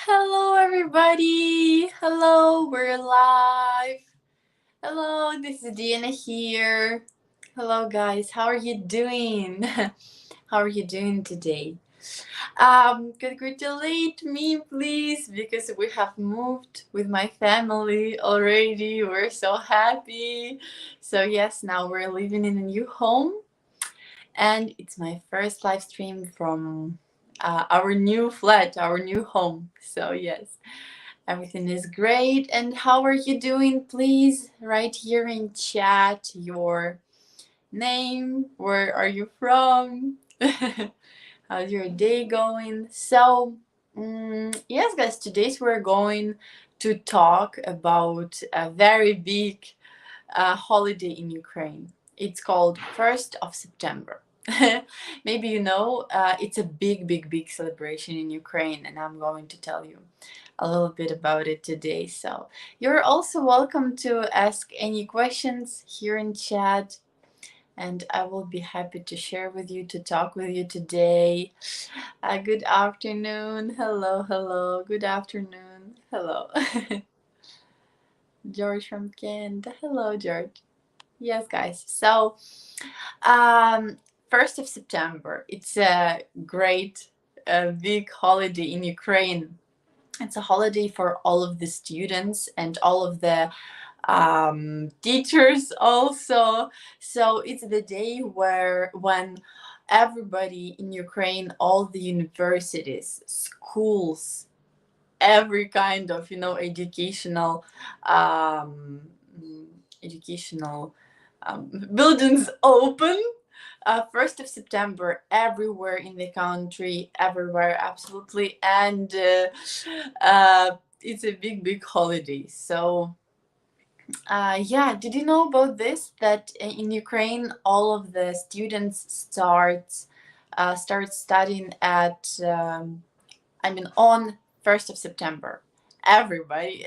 Hello, everybody. Hello, we're live. Hello, this is Diana here. Hello, guys. How are you doing? How are you doing today? Congratulate me, please, because we have moved with my family already. We're so happy. So, yes, now we're living in a new home, and it's my first live stream from our new flat, our new home. So, yes. Everything is great. And how are you doing? Please write here in chat your name. Where are you from? How's your day going? So, yes, guys, today we're going to talk about a very big holiday in Ukraine. It's called 1st of September. Maybe you know, it's a big celebration in Ukraine, and I'm going to tell you a little bit about it today. So you're also welcome to ask any questions here in chat, and I will be happy to share with you, to talk with you today. Good afternoon. Hello. Good afternoon. Hello. George from Canada. Hello, George. Yes, guys. So, 1st of September, it's a great, big holiday in Ukraine. It's a holiday for all of the students and all of the teachers also. So it's the day when everybody in Ukraine, all the universities, schools, every kind of educational um, educational buildings open. 1st of September, everywhere in the country, everywhere, absolutely. And it's a big holiday. So, yeah, did you know about this? That in Ukraine, all of the students start studying at, on 1st of September. Everybody,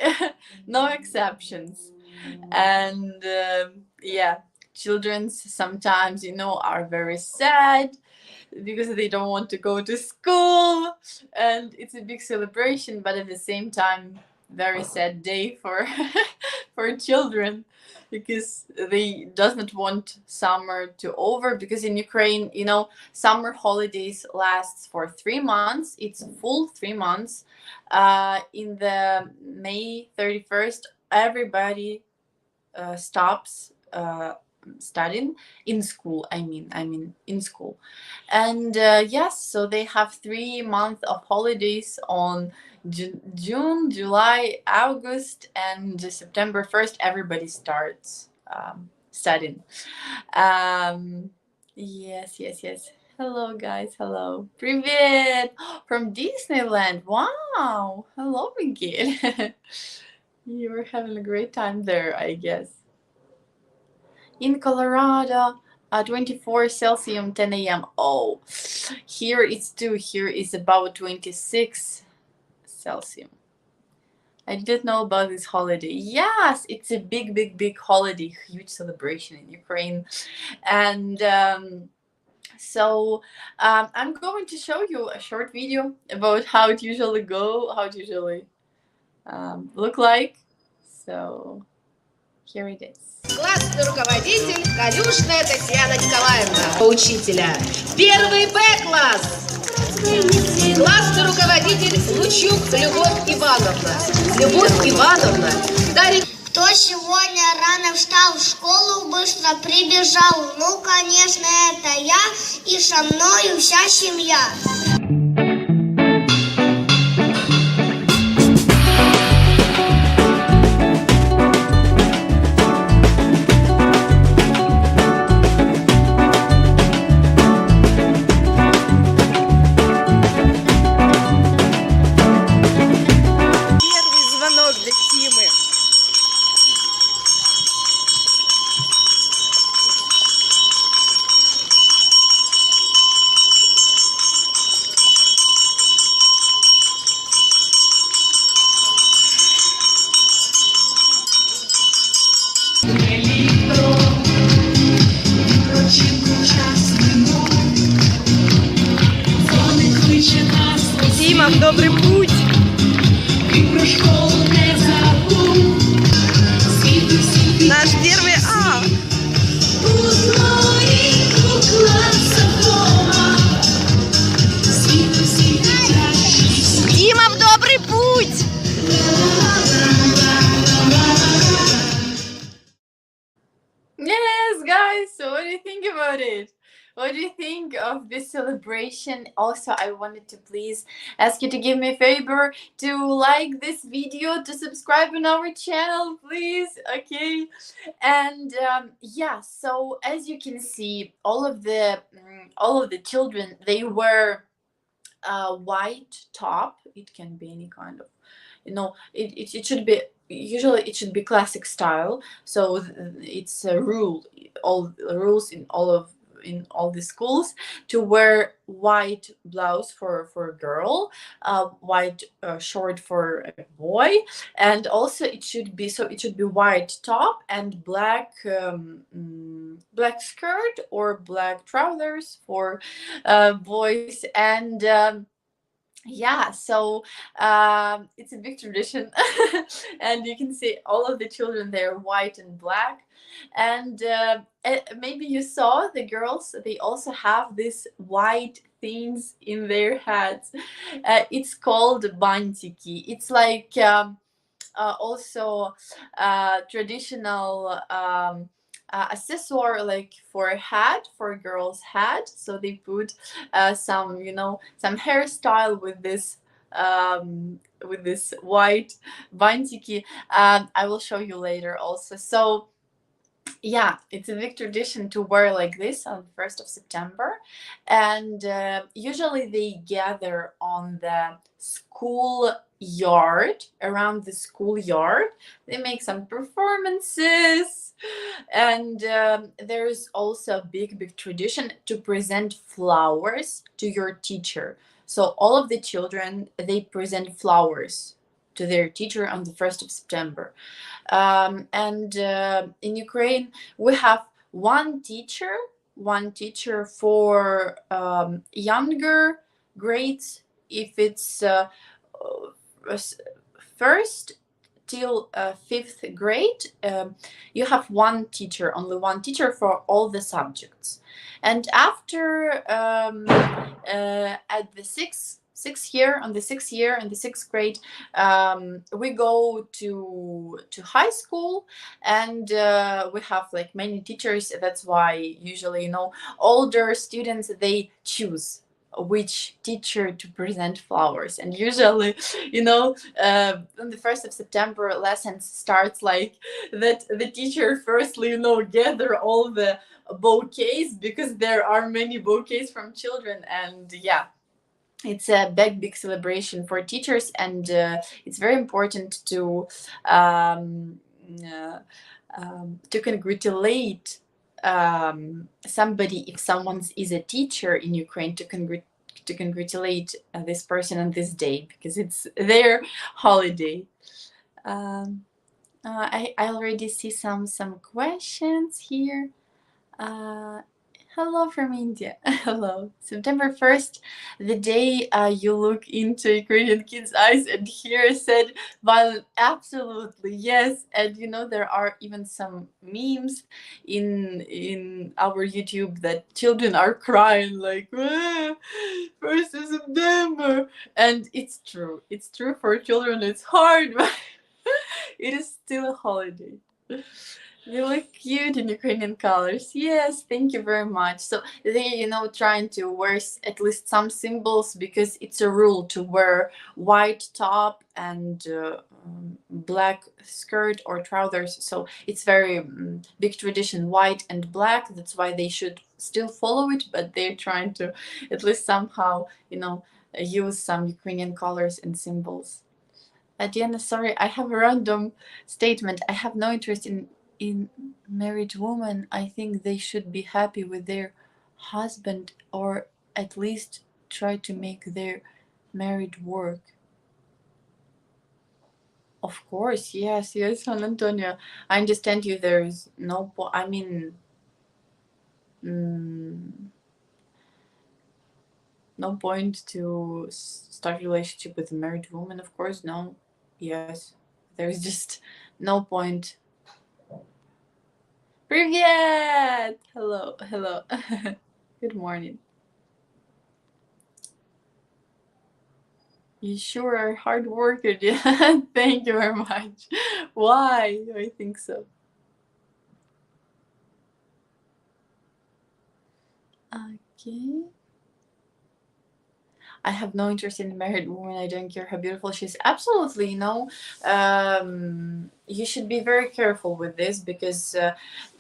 no exceptions. And yeah, children sometimes are very sad because they don't want to go to school, and it's a big celebration, but at the same time very sad day for for children, because they doesn't want summer to over, because in Ukraine, summer holidays lasts for 3 months. It's full 3 months. In the May 31st, everybody stops studying in school. I mean in school. And yes, so they have 3 months of holidays on June, July, August, and September 1st. Everybody starts studying. Yes. Hello, guys. Hello. Привет! From Disneyland. Wow. Hello, Miguel. You were having a great time there, I guess. In Colorado, 24 Celsius, 10 a.m. Oh, here it's too. Here is about 26 Celsius. I didn't know about this holiday. Yes, it's a big holiday, huge celebration in Ukraine. And so I'm going to show you a short video about how it usually look like. So here it is. Классный руководитель Калюшная Татьяна Николаевна. Учителя. Первый Б-класс. Классный руководитель Лучук Любовь Ивановна. Любовь Ивановна. Кто сегодня рано встал, в школу быстро прибежал? Ну, конечно, это я и со мною вся семья. Дима, в добрый путь! beginning of this celebration, also I wanted to please ask you to give me a favor to like this video, to subscribe on our channel, please. Okay. And yeah, so as you can see, all of the children, they wear a white top. It can be any kind of, it should be, usually it should be classic style. So it's a rule, all rules in all the schools, to wear white blouse for a girl, white short for a boy, and also it should be white top and black black skirt or black trousers for boys. And yeah, so it's a big tradition. And you can see all of the children, they're white and black. And maybe you saw the girls, they also have these white things in their hats. It's called bantiki. It's like also traditional accessoire, like for a hat, for a girl's hat. So they put some, some hairstyle with this white bantiki. I will show you later also. So yeah, it's a big tradition to wear like this on the 1st of September. And usually they gather on the school yard, around the school yard. They make some performances. And there's also a big tradition to present flowers to your teacher. So all of the children, they present flowers to their teacher on the 1st of September. And in Ukraine, we have one teacher for younger grades. If it's first till 5th grade, you have only one teacher for all the subjects. And after at the sixth year, on the 6th year, in the 6th grade, we go to high school. And we have like many teachers. That's why usually, older students, they choose which teacher to present flowers. And usually, on the 1st of September, lessons starts like that. The teacher firstly, gather all the bouquets, because there are many bouquets from children. And yeah, it's a big celebration for teachers. And it's very important um, to congratulate somebody, if someone is a teacher in Ukraine, to congratulate this person on this day, because it's their holiday. I already see some questions here. Hello from India. Hello. September 1st, the day you look into Ukrainian kids' eyes and hear said violent. Absolutely, yes. And there are even some memes in our YouTube that children are crying like, 1st of September. And it's true. It's true for children. It's hard, but it is still a holiday. You look cute in Ukrainian colors. Yes, thank you very much. So they, trying to wear at least some symbols, because it's a rule to wear white top and black skirt or trousers. So it's very big tradition, white and black. That's why they should still follow it, but they're trying to at least somehow, use some Ukrainian colors and symbols. Diana, sorry, I have a random statement. I have no interest in married women. I think they should be happy with their husband, or at least try to make their marriage work. Of course, yes, San Antonio. I understand you. There is no I mean, no point to start a relationship with a married woman. Of course, no. Yes, there is just no point. Привет! Hello. Good morning. You sure are hard worker, yeah. Thank you very much. Why? I think so. Okay. I have no interest in a married woman. I don't care how beautiful she is. Absolutely, you should be very careful with this, because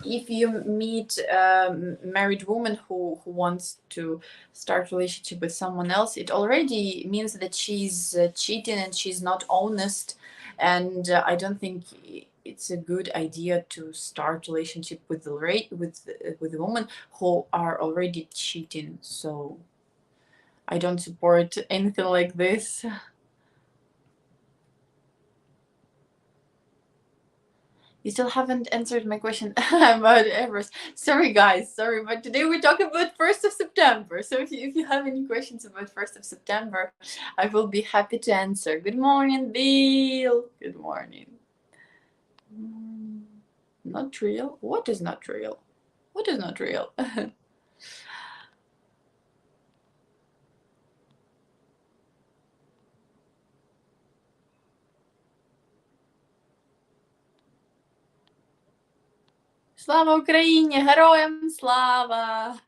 if you meet a married woman who wants to start relationship with someone else, it already means that she's cheating and she's not honest. And I don't think it's a good idea to start relationship with with a woman who are already cheating. So I don't support anything like this. You still haven't answered my question about Everest. Sorry, guys. Sorry, but today we talk about 1st of September. So if you have any questions about 1st of September, I will be happy to answer. Good morning, Bill. Good morning. Not real? What is not real? What is not real? Слава Україні! Героям слава!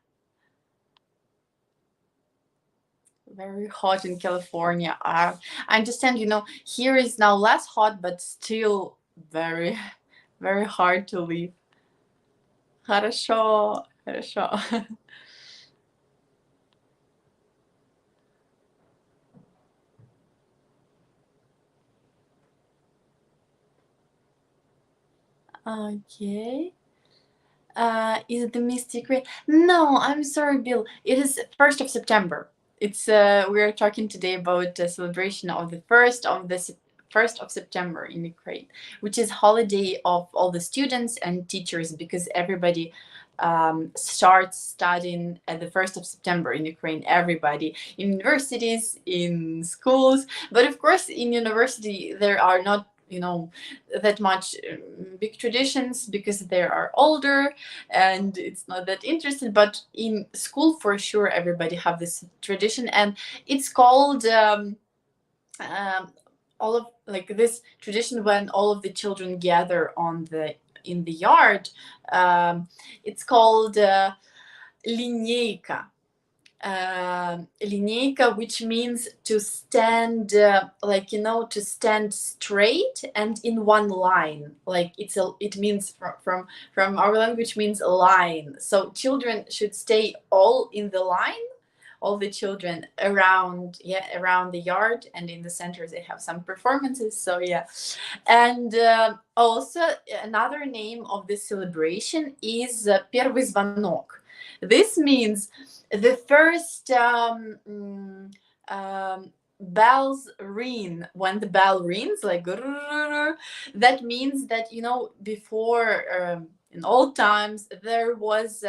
Very hot in California. I understand, here is now less hot, but still very, very hard to live. Хорошо, хорошо. Okay. Is it the Mystic Rain? No, I'm sorry, Bill. It is 1st of September. It's we are talking today about the celebration of the 1st of September in Ukraine, which is holiday of all the students and teachers, because everybody starts studying at the 1st of September in Ukraine. Everybody in universities, in schools, but of course in university there are not that much big traditions, because they are older and it's not that interesting. But in school, for sure, everybody have this tradition, and it's called all of like this tradition when all of the children gather in the yard. It's called linейка. Linейка, which means to stand to stand straight and in one line. Like it means from our language means a line. So children should stay all in the line, all the children around the yard, and in the center they have some performances. So yeah. And also another name of this celebration is первый звонок. This means the first bells ring. When the bell rings, like that means that before in old times there was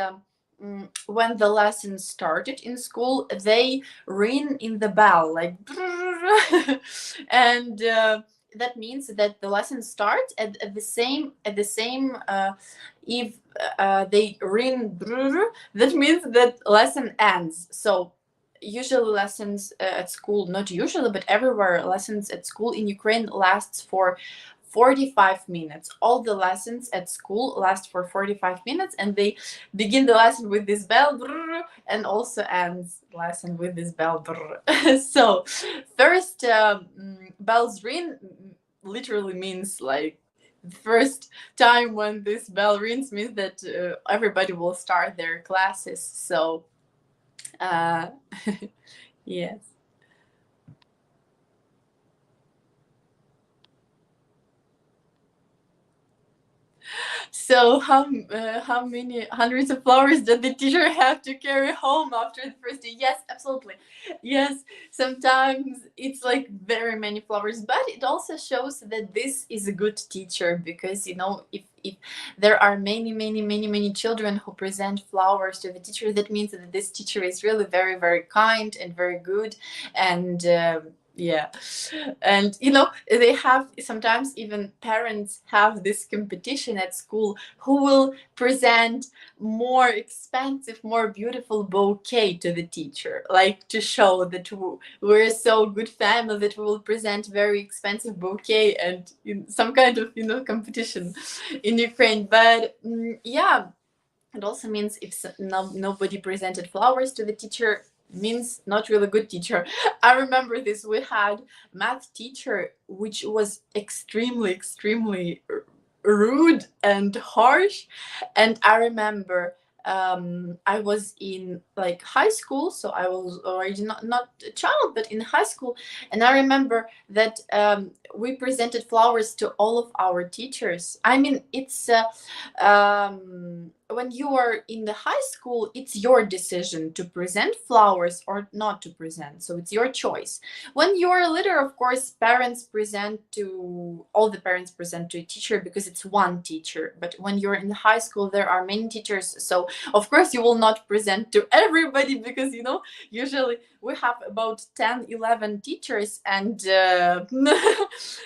when the lesson started in school, they ring in the bell like and that means that the lesson starts at the same if they ring, that means that lesson ends. So usually lessons at school, not usually, but everywhere, lessons at school in Ukraine lasts for 45 minutes. All the lessons at school last for 45 minutes, and they begin the lesson with this bell and also ends lesson with this bell. So first bells ring literally means like the first time when this bell rings means that everybody will start their classes. So yes. So how many hundreds of flowers does the teacher have to carry home after the first day? Yes, absolutely. Yes, sometimes it's like very many flowers, but it also shows that this is a good teacher, because if there are many children who present flowers to the teacher, that means that this teacher is really very, very kind and very good. And yeah. And they have sometimes, even parents have this competition at school, who will present more expensive, more beautiful bouquet to the teacher, like to show that we're so good family that we will present very expensive bouquet, and some kind of competition in Ukraine. But yeah, It also means if nobody presented flowers to the teacher, means not really good teacher. I remember this. We had math teacher which was extremely rude and harsh, and I remember I was in like high school, so I was already not a child, but in high school, and I remember that we presented flowers to all of our teachers. I mean, it's when you are in the high school, it's your decision to present flowers or not to present, so it's your choice. When you're a leader, of course, all the parents present to a teacher because it's one teacher. But when you're in high school, there are many teachers, so of course you will not present to everybody, because usually we have about 10-11 teachers, and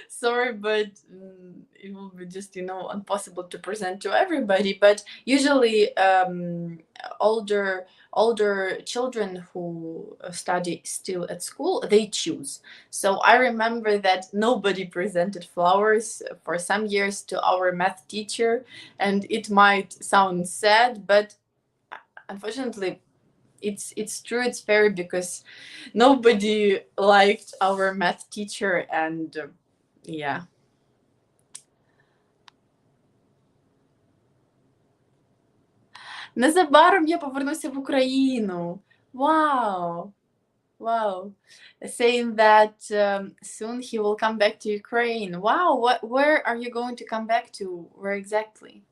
sorry, but it will be just impossible to present to everybody. But usually older children who study still at school, they choose. So I remember that nobody presented flowers for some years to our math teacher, and it might sound sad, but unfortunately it's true, it's fair, because nobody liked our math teacher, and yeah. Незабаром я повернуся в Україну. Wow. Wow. Saying that soon he will come back to Ukraine. Wow. Where are you going to come back to? Where exactly?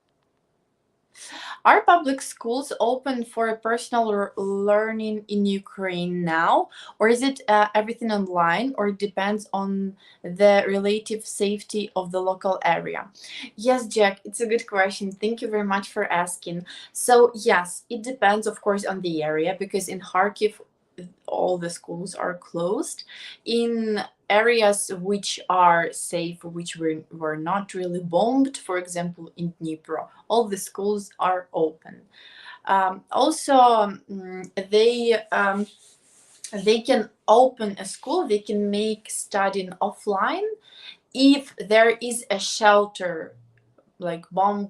Are public schools open for personal learning in Ukraine now, or is it everything online, or it depends on the relative safety of the local area? Yes, Jack, it's a good question. Thank you very much for asking. So yes, it depends, of course, on the area, because in Kharkiv, all the schools are closed. In areas which are safe, which were not really bombed, for example, in Dnipro, all the schools are open. Also, they can open a school, they can make studying offline if there is a shelter, like bomb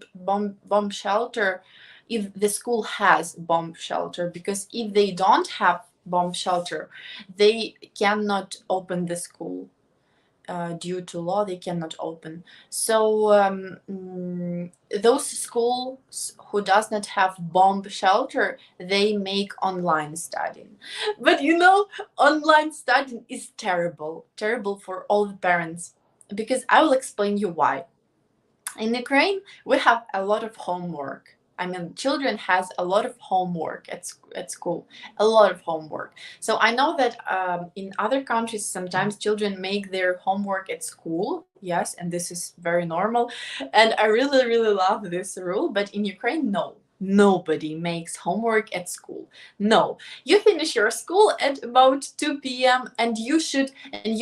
shelter, if the school has bomb shelter, because if they don't have bomb shelter, they cannot open the school. Due to law, they cannot open. So those schools who does not have bomb shelter, they make online studying. But online studying is terrible for all the parents, because I will explain you why. In Ukraine, we have a lot of homework. I mean, children has a lot of homework at school, a lot of homework. So I know that in other countries, sometimes children make their homework at school. Yes, and this is very normal. And I really love this rule. But in Ukraine, no. Nobody makes homework at school. No. You finish your school at about 2 p.m. and you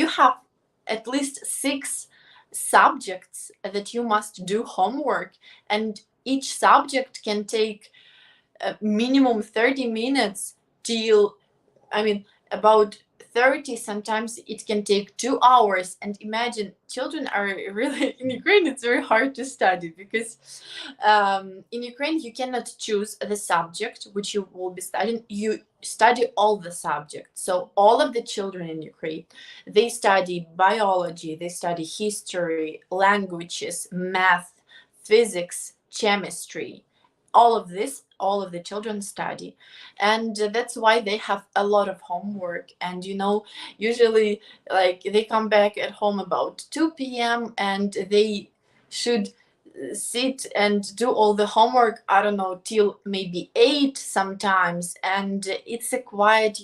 have at least 6 subjects that you must do homework, and each subject can take minimum 30 minutes till, I mean, about 30, sometimes it can take 2 hours. And imagine, children are really, in Ukraine it's very hard to study, because in Ukraine you cannot choose the subject which you will be studying, you study all the subjects. So all of the children in Ukraine, they study biology, they study history, languages, math, physics, chemistry, all of this, all of the children study. And that's why they have a lot of homework. And usually, like, they come back at home about 2 p.m. and they should sit and do all the homework, I don't know, till maybe 8 sometimes. And it's a quite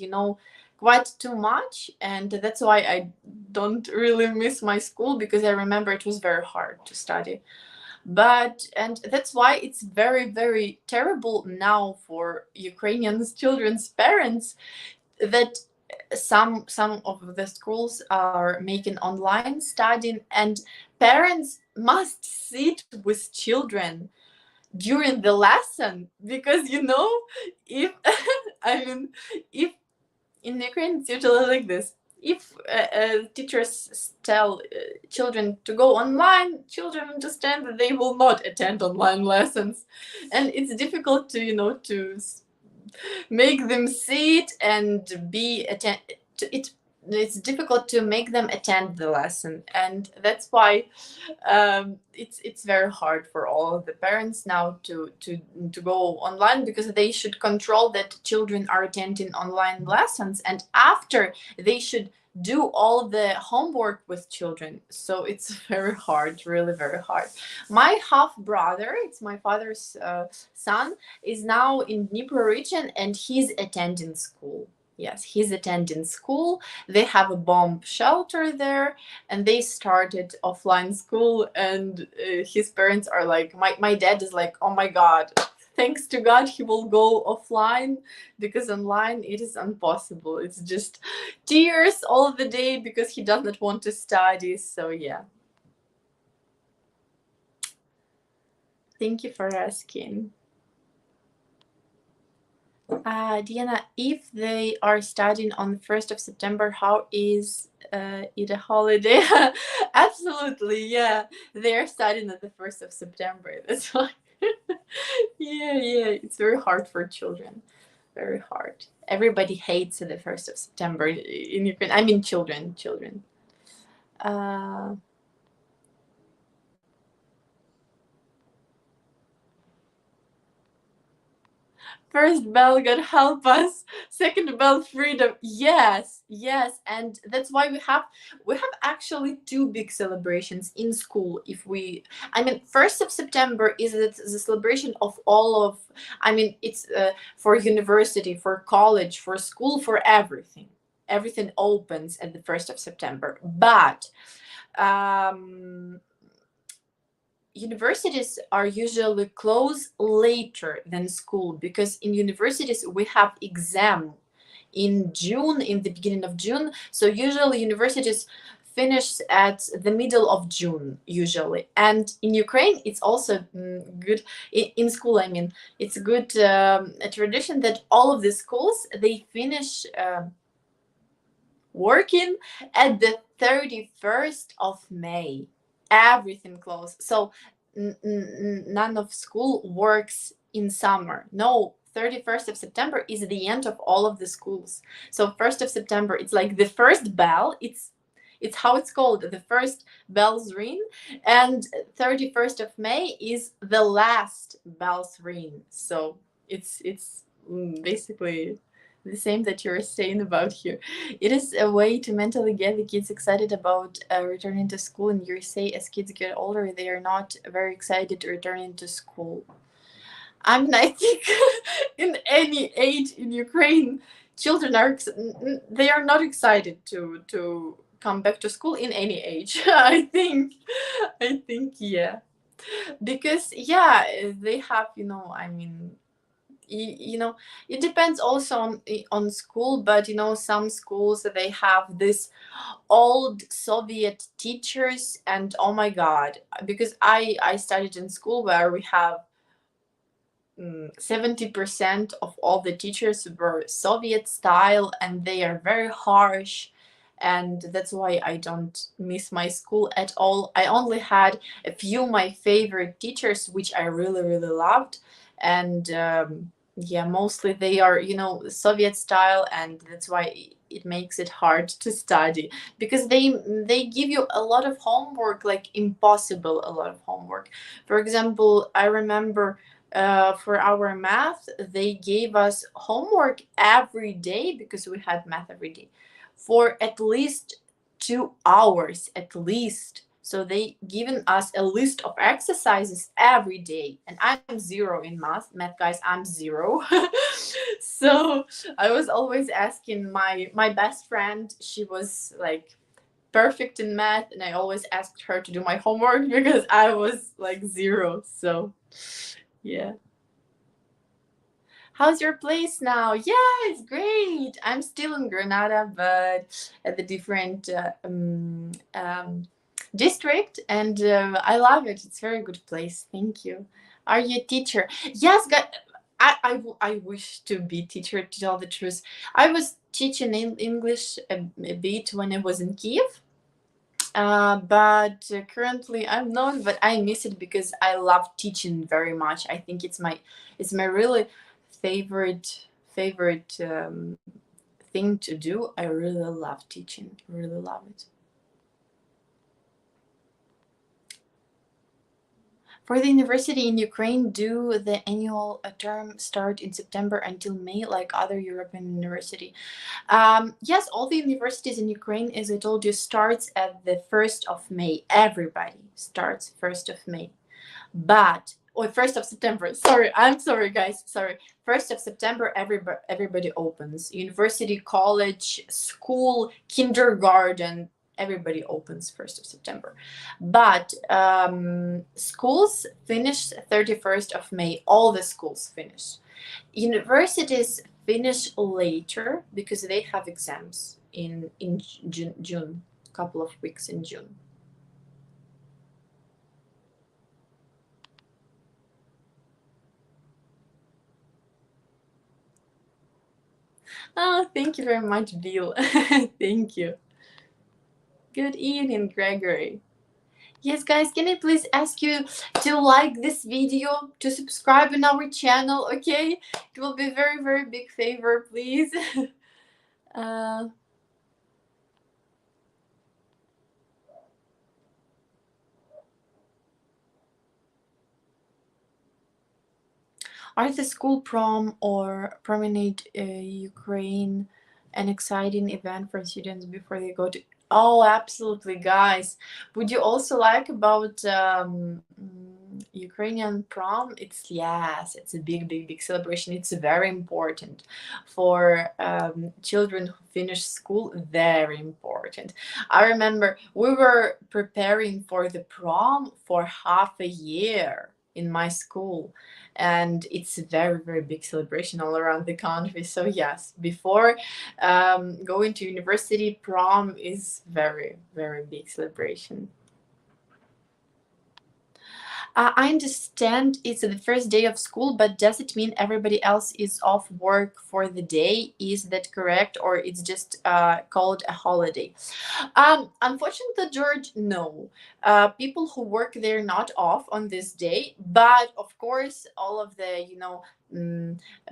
too much. And that's why I don't really miss my school, because I remember it was very hard to study. And that's why it's very terrible now for Ukrainians children's parents, that some of the schools are making online studying, and parents must sit with children during the lesson, because if I mean, if in Ukraine it's usually like this. if teachers tell children to go online, children understand that they will not attend online lessons, and it's difficult to make them sit and be attend. It's difficult to make them attend the lesson, and that's why it's very hard for all of the parents now to go online, because they should control that children are attending online lessons, and after they should do all the homework with children. So it's very hard, really very hard. My half brother, it's my father's son, is now in Dnipro region, and he's attending school. Yes, he's attending school. They have a bomb shelter there, and they started offline school, and his parents are like, my dad is like, oh my god, thanks to god he will go offline, because online it is impossible. It's just tears all the day because he does not want to study. So yeah, thank you for asking. Diana, if they are studying on the 1st of September, how is it a holiday? Absolutely, yeah. They are studying on the 1st of September. That's why. Yeah. It's very hard for children. Very hard. Everybody hates the 1st of September in Ukraine. I mean, children. Uh, First bell, God help us. Second bell, freedom. Yes, and that's why we have actually two big celebrations in school. I mean, 1st of September is the celebration of all of. I mean, it's for university, for college, for school, for everything. Everything opens at the 1st of September, but universities are usually closed later than school, because in universities we have exam in June, in the beginning of June. So usually universities finish at the middle of June usually. And in Ukraine it's also good in school. I mean, it's a good a tradition that all of the schools, they finish working at the 31st of May. Everything closed. So none of school works in summer. No, 31st of September is the end of all of the schools. So 1st of September, it's like the first bell. It's how it's called. The first bells ring, and 31st of May is the last bells ring. So it's basically the same that you're saying about here. It is a way to mentally get the kids excited about returning to school. In USA, as kids get older, they are not very excited returning to school. I mean, I think in any age in Ukraine, children they are not excited to come back to school in any age. I think, yeah, because yeah, they have, I mean, it depends also on school, but some schools, they have this old Soviet teachers, and oh my god, because I studied in school where we have 70% of all the teachers were Soviet style, and they are very harsh, and that's why I don't miss my school at all. I only had a few my favorite teachers, which I really really loved, and yeah, mostly they are Soviet style, and that's why it makes it hard to study, because they give you a lot of homework, like impossible a lot of homework. For example, I remember for our math, they gave us homework every day, because we had math every day, for at least 2 hours at least. So they given us a list of exercises every day, and I'm zero in math. Math, guys, I'm zero. So I was always asking my best friend. She was like perfect in math, and I always asked her to do my homework because I was like zero. So yeah. How's your place now? Yeah, it's great. I'm still in Granada, but at the different district, and I love it. It's a very good place. Thank you. Are you a teacher? Yes, I wish to be teacher, to tell the truth. I was teaching in English a bit when I was in Kiev, but currently I'm not. But I miss it because I love teaching very much. I think it's my really favorite thing to do. I really love teaching. Really love it. For the university in Ukraine, do the annual term start in September until May, like other European university? Yes, all the universities in Ukraine, as I told you, starts at the 1st of May. Everybody starts 1st of May. But, or 1st of September. Sorry, I'm sorry, guys. Sorry. 1st of September, everybody opens. University, college, school, kindergarten, everybody opens 1st of September. But schools finish 31st of May. All the schools finish. Universities finish later because they have exams in June, couple of weeks in June. Oh, thank you very much, Bill. Thank you. Good evening, Gregory. Yes, guys, can I please ask you to like this video, to subscribe in our channel, okay? It will be a very, very big favor, please. Are the school prom or promenade Ukraine an exciting event for students before they go to? Oh, absolutely, guys. Would you also like about Ukrainian prom? Yes, it's a big celebration. It's very important for children who finish school. Very important. I remember we were preparing for the prom for half a year in my school, and it's a very, very big celebration all around the country. So yes, before going to university, prom is very, very big celebration. I understand it's the first day of school, but does it mean everybody else is off work for the day? Is that correct, or it's just called a holiday? Unfortunately, George, no. People who work, they're not off on this day, but of course, all of the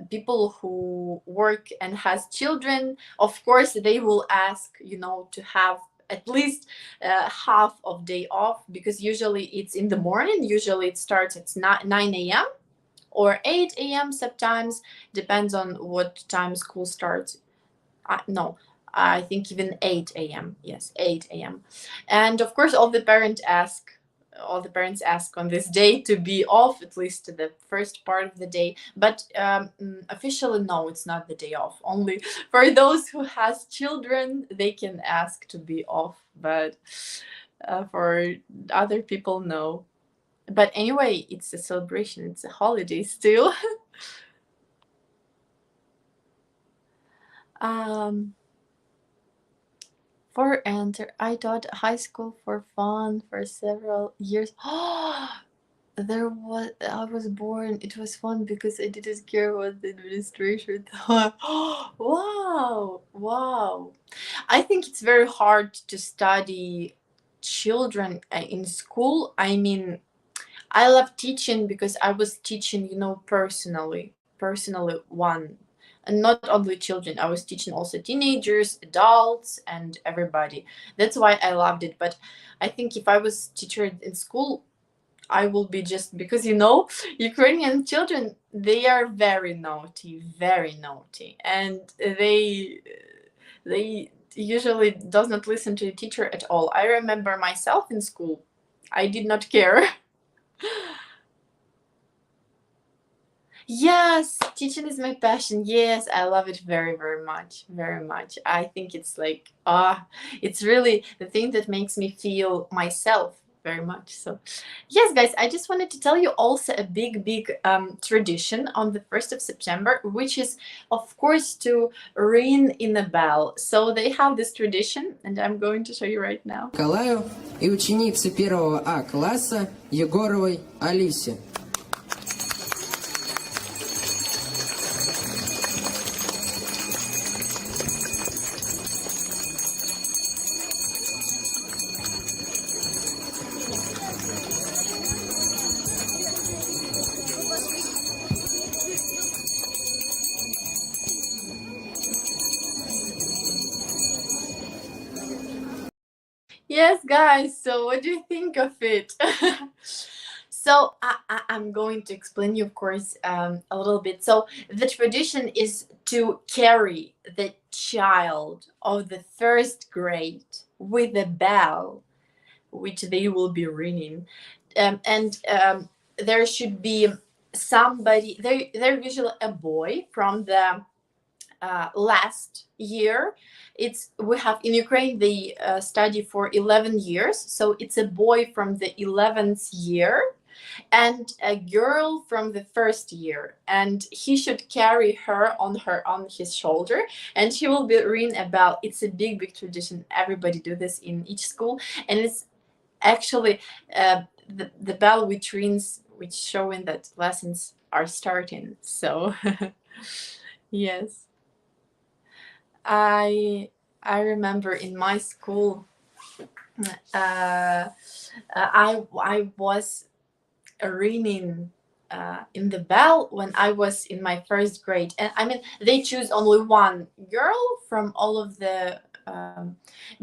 people who work and has children, of course, they will ask to have at least half of day off, because usually it's in the morning. Usually it starts at 9 a.m. or 8 a.m. sometimes, depends on what time school starts. No, I think even 8 a.m. Yes, 8 a.m. And of course all the parents ask on this day to be off, at least the first part of the day. But officially, no, it's not the day off. Only for those who has children, they can ask to be off. But for other people, no. But anyway, it's a celebration. It's a holiday still. For enter, I taught high school for fun for several years. I was born. It was fun because I didn't care what the administration thought. Wow. I think it's very hard to study children in school. I mean, I love teaching because I was teaching, personally one. And not only children, I was teaching also teenagers, adults, and everybody. That's why I loved it. But I think if I was teacher in school, I will be just because Ukrainian children, they are very naughty, and they usually does not listen to the teacher at all. I remember myself in school, I did not care. Yes, teaching is my passion. Yes, I love it very, very much. Very much. I think it's like, it's really the thing that makes me feel myself very much. So, yes, guys, I just wanted to tell you also a big tradition on the 1st of September, which is, of course, to ring in a bell. So they have this tradition, and I'm going to show you right now. Николаю и ученице 1 А класса Егоровой Алисе. Yes, guys. So, what do you think of it? So, I'm going to explain you, of course, a little bit. So, the tradition is to carry the child of the first grade with a bell, which they will be ringing, and there should be somebody. They're usually a boy from the last year. It's we have in Ukraine they study for 11 years, so it's a boy from the 11th year and a girl from the first year, and he should carry her on his shoulder, and she will be ringing a bell. It's a big tradition. Everybody do this in each school, and it's actually the bell which rings, which showing that lessons are starting. So yes. I remember in my school, uh, I was ringing in the bell when I was in my first grade, and I mean they choose only one girl from all of the.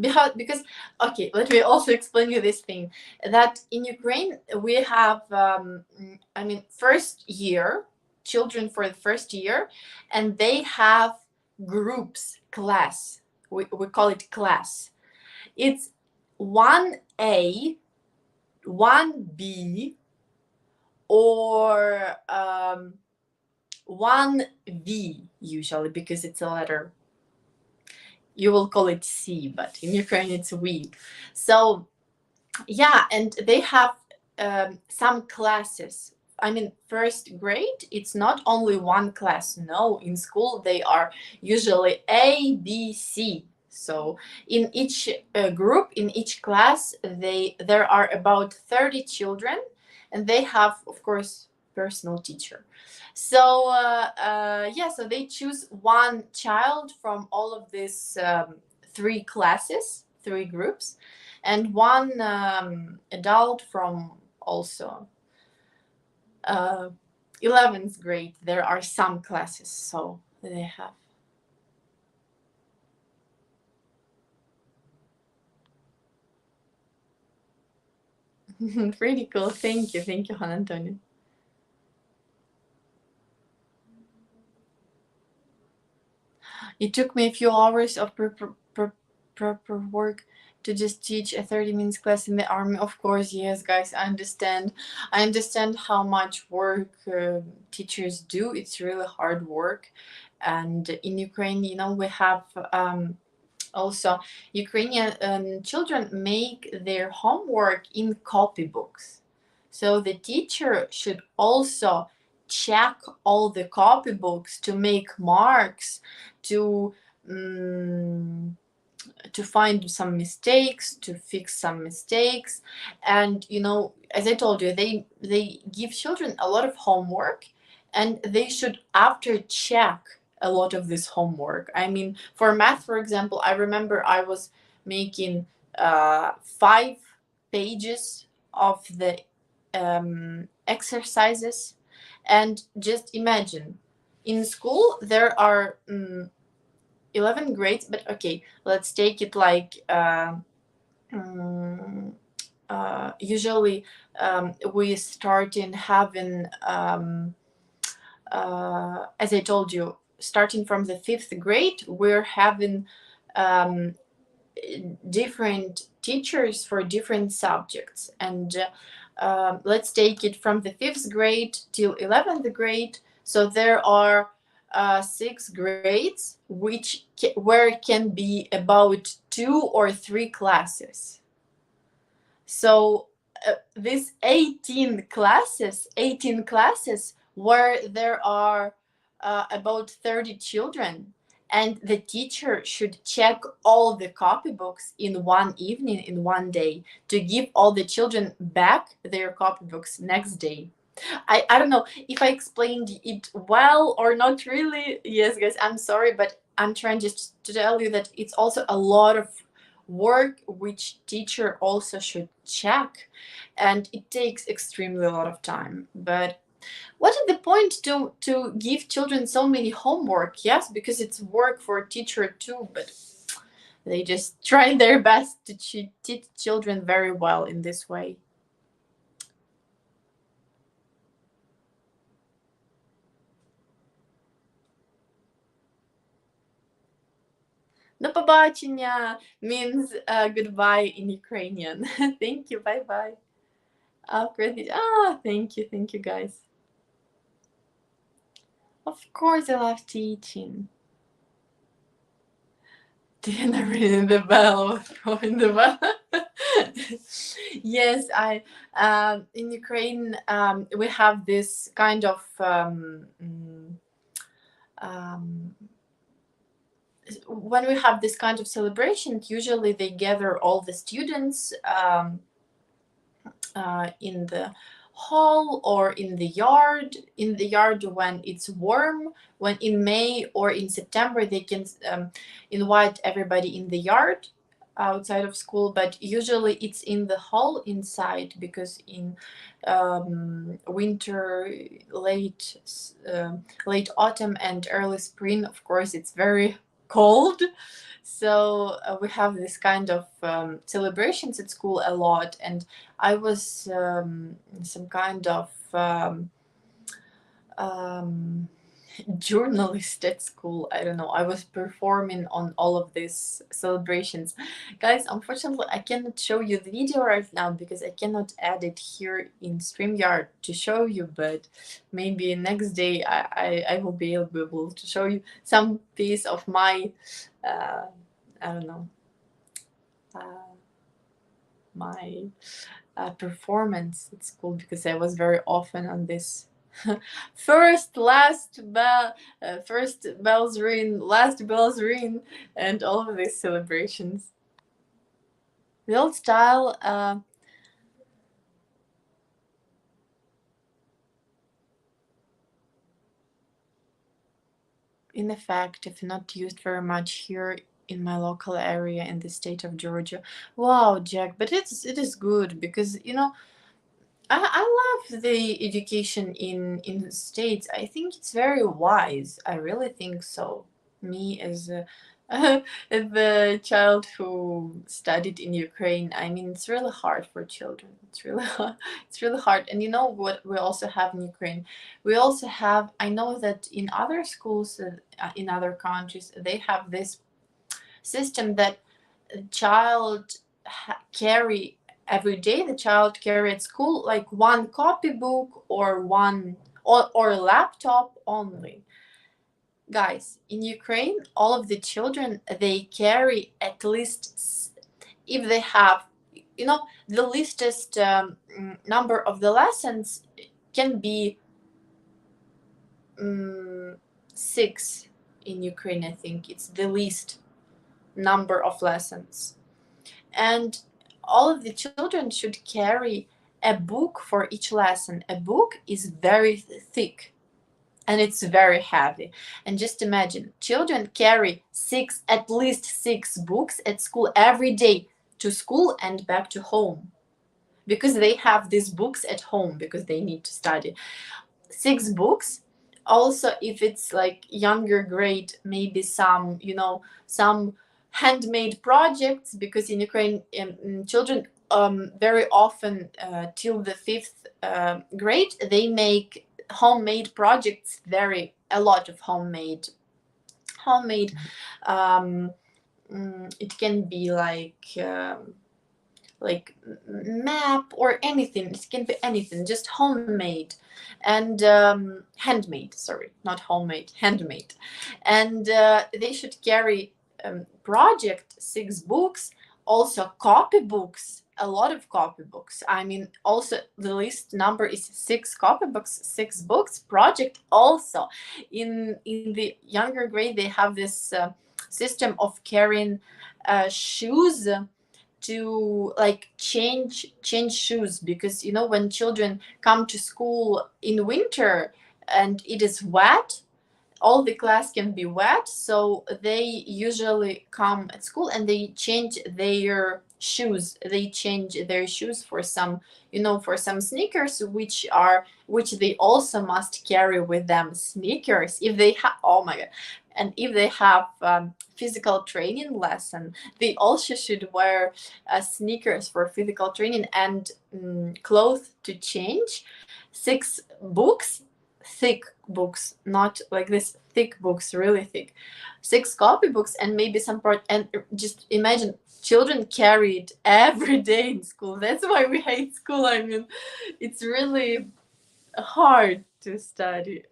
Because okay, let me also explain you this thing that in Ukraine we have I mean first year children for the first year, and they have groups class. We call it class. It's 1A, 1B, or 1V usually, because it's a letter. You will call it C, but in Ukraine it's we. So yeah, and they have some classes. I mean first grade it's not only one class. No, in school they are usually A, B, C. So in each group, in each class, there are about 30 children, and they have of course personal teacher. So yeah, so they choose one child from all of these three classes, three groups, and one adult from also 11th grade. There are some classes, so they have. Pretty cool. Thank you, Juan Antonio. It took me a few hours of proper work to just teach a 30 minutes class in the army. Of course, yes, guys, I understand. I understand how much work teachers do. It's really hard work. And in Ukraine, you know, we have also Ukrainian children make their homework in copybooks. So the teacher should also check all the copybooks to make marks, to to find some mistakes, to fix some mistakes. And you know, as I told you, they give children a lot of homework, and they should after check a lot of this homework. I mean, for math, for example, I remember I was making 5 pages of the exercises. And just imagine, in school there are 11 grades, but okay, let's take it like usually we start in having as I told you, starting from the 5th grade, we're having different teachers for different subjects. And let's take it from the 5th grade till 11th grade. So there are 6 grades, where can be about 2 or 3 classes. So these 18 classes where there are about 30 children, and the teacher should check all the copybooks in one evening, in one day, to give all the children back their copybooks next day. I don't know if I explained it well or not really. Yes, guys, I'm sorry, but I'm trying just to tell you that it's also a lot of work which teacher also should check, and it takes extremely a lot of time. But what is the point to give children so many homework? Yes, because it's work for a teacher too, but They just try their best to teach children very well in this way. До побачення means goodbye in Ukrainian. Thank you, bye bye. Thank you guys. Of course, I love teaching. Diana ringing the bell, throwing the bell. Yes, in Ukraine we have this kind of when we have this kind of celebration, usually they gather all the students in the hall or in the yard. In the yard when it's warm, when in May or in September they can invite everybody in the yard outside of school, but usually it's in the hall inside, because in winter, late autumn and early spring, of course it's very cold. So we have this kind of celebrations at school a lot, and I was some kind of journalist at school. I don't know, I was performing on all of these celebrations. Guys, unfortunately I cannot show you the video right now because I cannot add it here in StreamYard to show you, but maybe next day I will be able to show you some piece of my I don't know, my performance at school, because I was very often on this first bells ring, last bells ring, and all of these celebrations. The old style ineffective, not used very much here in my local area in the state of Georgia. Wow, Jack, but it is good, because you know, I love the education in the States. I think it's very wise. I really think so. Me as a the child who studied in Ukraine, I mean, it's really hard for children. It's really hard. It's really hard. And you know what we also have in Ukraine? We also have, I know that in other schools, in other countries, they have this system that a child carry every day. The child carry at school like one copybook or one or a laptop only. Guys, in Ukraine, all of the children, they carry at least, if they have, you know, the leastest number of the lessons can be 6 in Ukraine. I think it's the least number of lessons, and all of the children should carry a book for each lesson. A book is very thick and it's very heavy. And just imagine, children carry at least 6 books at school every day, to school and back to home, because they have these books at home because they need to study. 6 books. Also, if it's like younger grade, maybe some, you know, some handmade projects, because in Ukraine children very often till the 5th grade, they make homemade projects, a lot of homemade it can be like map or anything. It can be anything, just homemade and handmade, sorry, not homemade, handmade. And they should carry project 6 books, also copybooks, a lot of copybooks. I mean, also the least number is 6 copybooks, 6 books, project. Also in the younger grade, they have this system of carrying shoes, to like change shoes, because you know, when children come to school in winter and it is wet, all the class can be wet, so they usually come at school and they change their shoes. They change their shoes for some, for some sneakers, which they also must carry with them. Sneakers, if they have, oh my god, and if they have physical training lesson, they also should wear sneakers for physical training, and clothes to change. 6 books, thick books, not like this, thick books, really thick, 6 copybooks, and maybe some part. And just imagine, children carry it every day in school. That's why we hate school. I mean, it's really hard to study.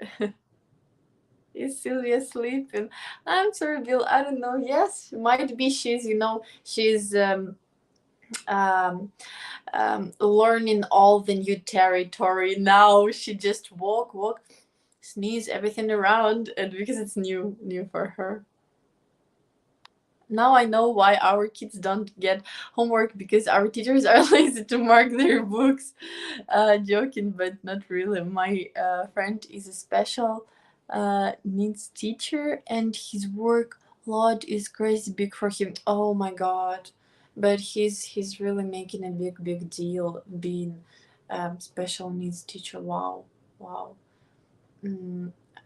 Is Sylvia sleeping? I'm sorry, Bill, I don't know. Yes, might be she's learning all the new territory now. She just walk, sneeze everything around, and because it's new for her. Now I know why our kids don't get homework, because our teachers are lazy to mark their books. Joking, but not really. My friend is a special needs teacher, and his work load is crazy big for him. Oh my god. But he's really making a big deal being special needs teacher. Wow.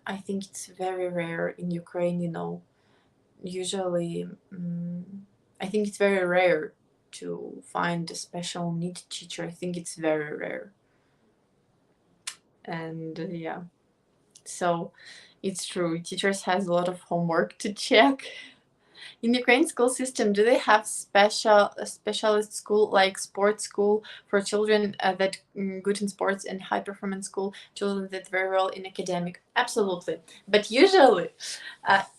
I think it's very rare in Ukraine, usually I think it's very rare to find a special need teacher. I think it's very rare. And yeah, so it's true, teachers has a lot of homework to check. In Ukraine school system, do they have specialist school, like sports school for children that good in sports, and high performance school children that very well in academic? Absolutely, but usually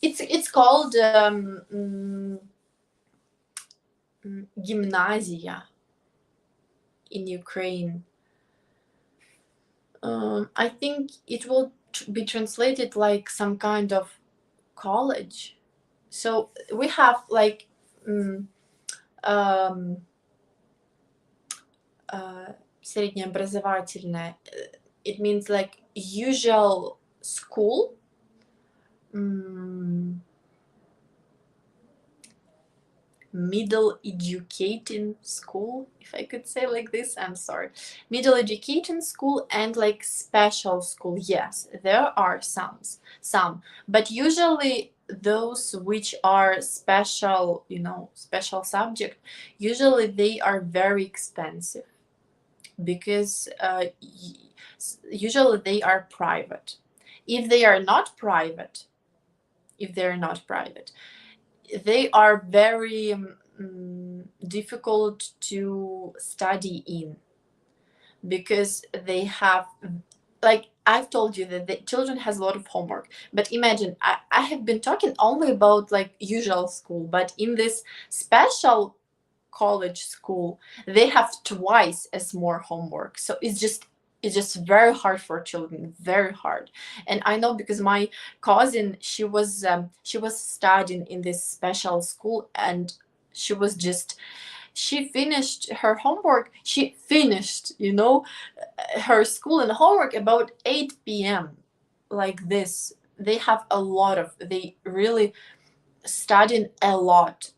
it's called gymnasia in Ukraine. I think it will be translated like some kind of college. So we have like среднеобразовательное. It means like usual school. Middle educating school, if I could say like this. I'm sorry. Middle educating school and like special school. Yes, there are some, but usually those which are special, special subject, usually they are very expensive, because usually they are private. If they are not private, they are very difficult to study in, because they have, like I've told you, that the children has a lot of homework. But imagine, I have been talking only about like usual school, but in this special college school, they have twice as more homework. So it's just very hard for children, very hard. And I know, because my cousin, she was studying in this special school, and she finished her homework. She finished, her school and homework about 8 p.m. like this. They really studying a lot.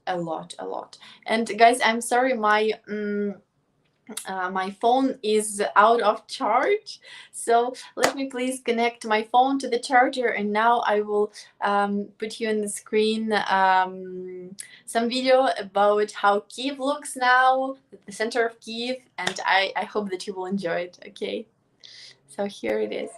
And guys, I'm sorry, my phone is out of charge, so let me please connect my phone to the charger, and now I will put you on the screen some video about how Kiev looks now, the center of Kiev, and I hope that you will enjoy it. Okay, so here it is.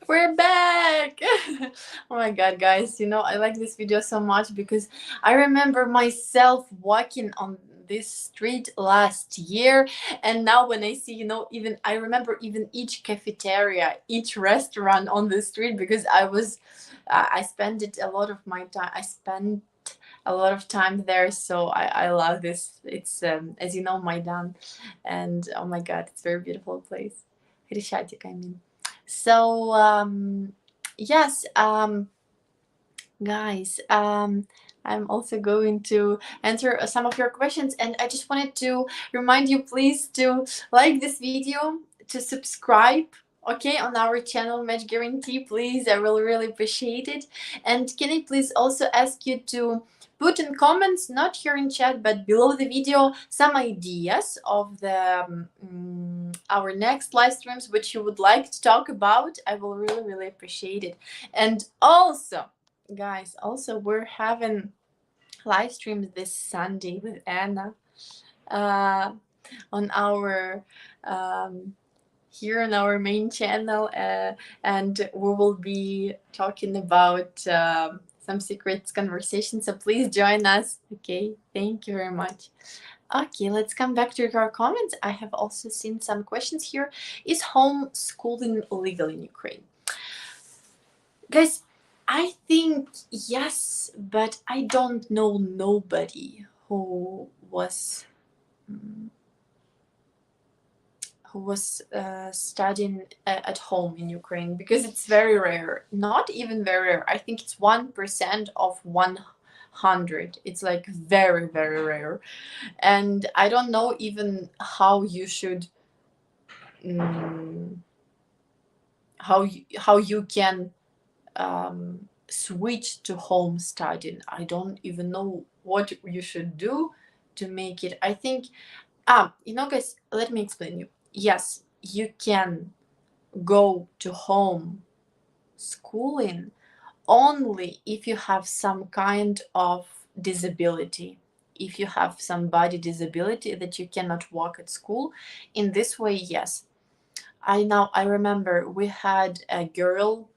We're back. Oh my god, guys, I like this video so much because I remember myself walking on this street last year, and now when I see, even I remember even each cafeteria, each restaurant on the street, because I spent it a lot of my time. I spent a lot of time there, so I love this. It's as you know, Maidan, and oh my god, it's a very beautiful place. Хрещатик, I mean. So yes, guys, I'm also going to answer some of your questions, and I just wanted to remind you, please, to like this video, to subscribe, okay, on our channel Match Guarantee, please. I will really appreciate it. And can I please also ask you to put in comments, not here in chat but below the video, some ideas of the our next live streams which you would like to talk about. I will really, really appreciate it. And also, guys, we're having live streams this Sunday with Anna on our here on our main channel, and we will be talking about some secrets conversations, so please join us. Okay, thank you very much. Okay, let's come back to your comments. I have also seen some questions here. Is homeschooling legal in Ukraine? Guys, I think yes, but I don't know nobody who was studying at home in Ukraine, because it's very rare. Not even very rare. I think it's 1% of 100. It's like very, very rare. And I don't know even how you should how you can switch to home studying. I don't even know what you should do to make it. I think guys, let me explain you. Yes, you can go to home schooling only if you have some kind of disability. If you have some body disability that you cannot walk at school, in this way, yes. I remember we had a girl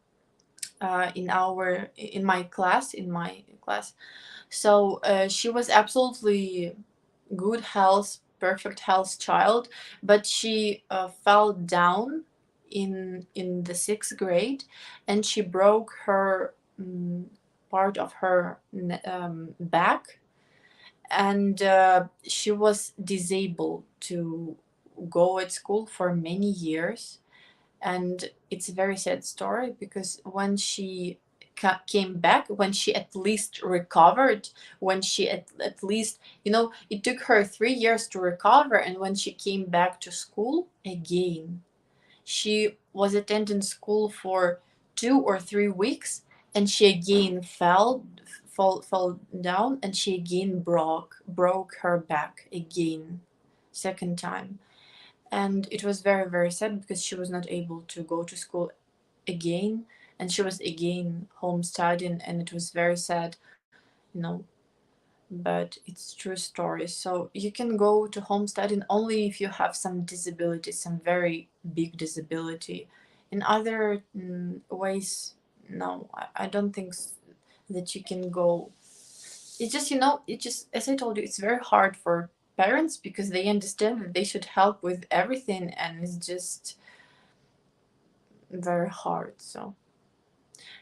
in my class. So she was absolutely good health, perfect health child, but she fell down in the 6th grade, and she broke her part of her back, and she was disabled to go at school for many years. And it's a very sad story, because when she came back, when she at least recovered, when she at least, it took her 3 years to recover, and when she came back to school again, she was attending school for 2 or 3 weeks, and she again fell down, and she again broke her back again, second time. And it was very, very sad, because she was not able to go to school again, and she was again home studying, and it was very sad, but it's true story. So you can go to home studying only if you have some disability, some very big disability. In other ways, no, I don't think that you can go. It's just, as I told you, it's very hard for parents, because they understand that they should help with everything, and it's just very hard. So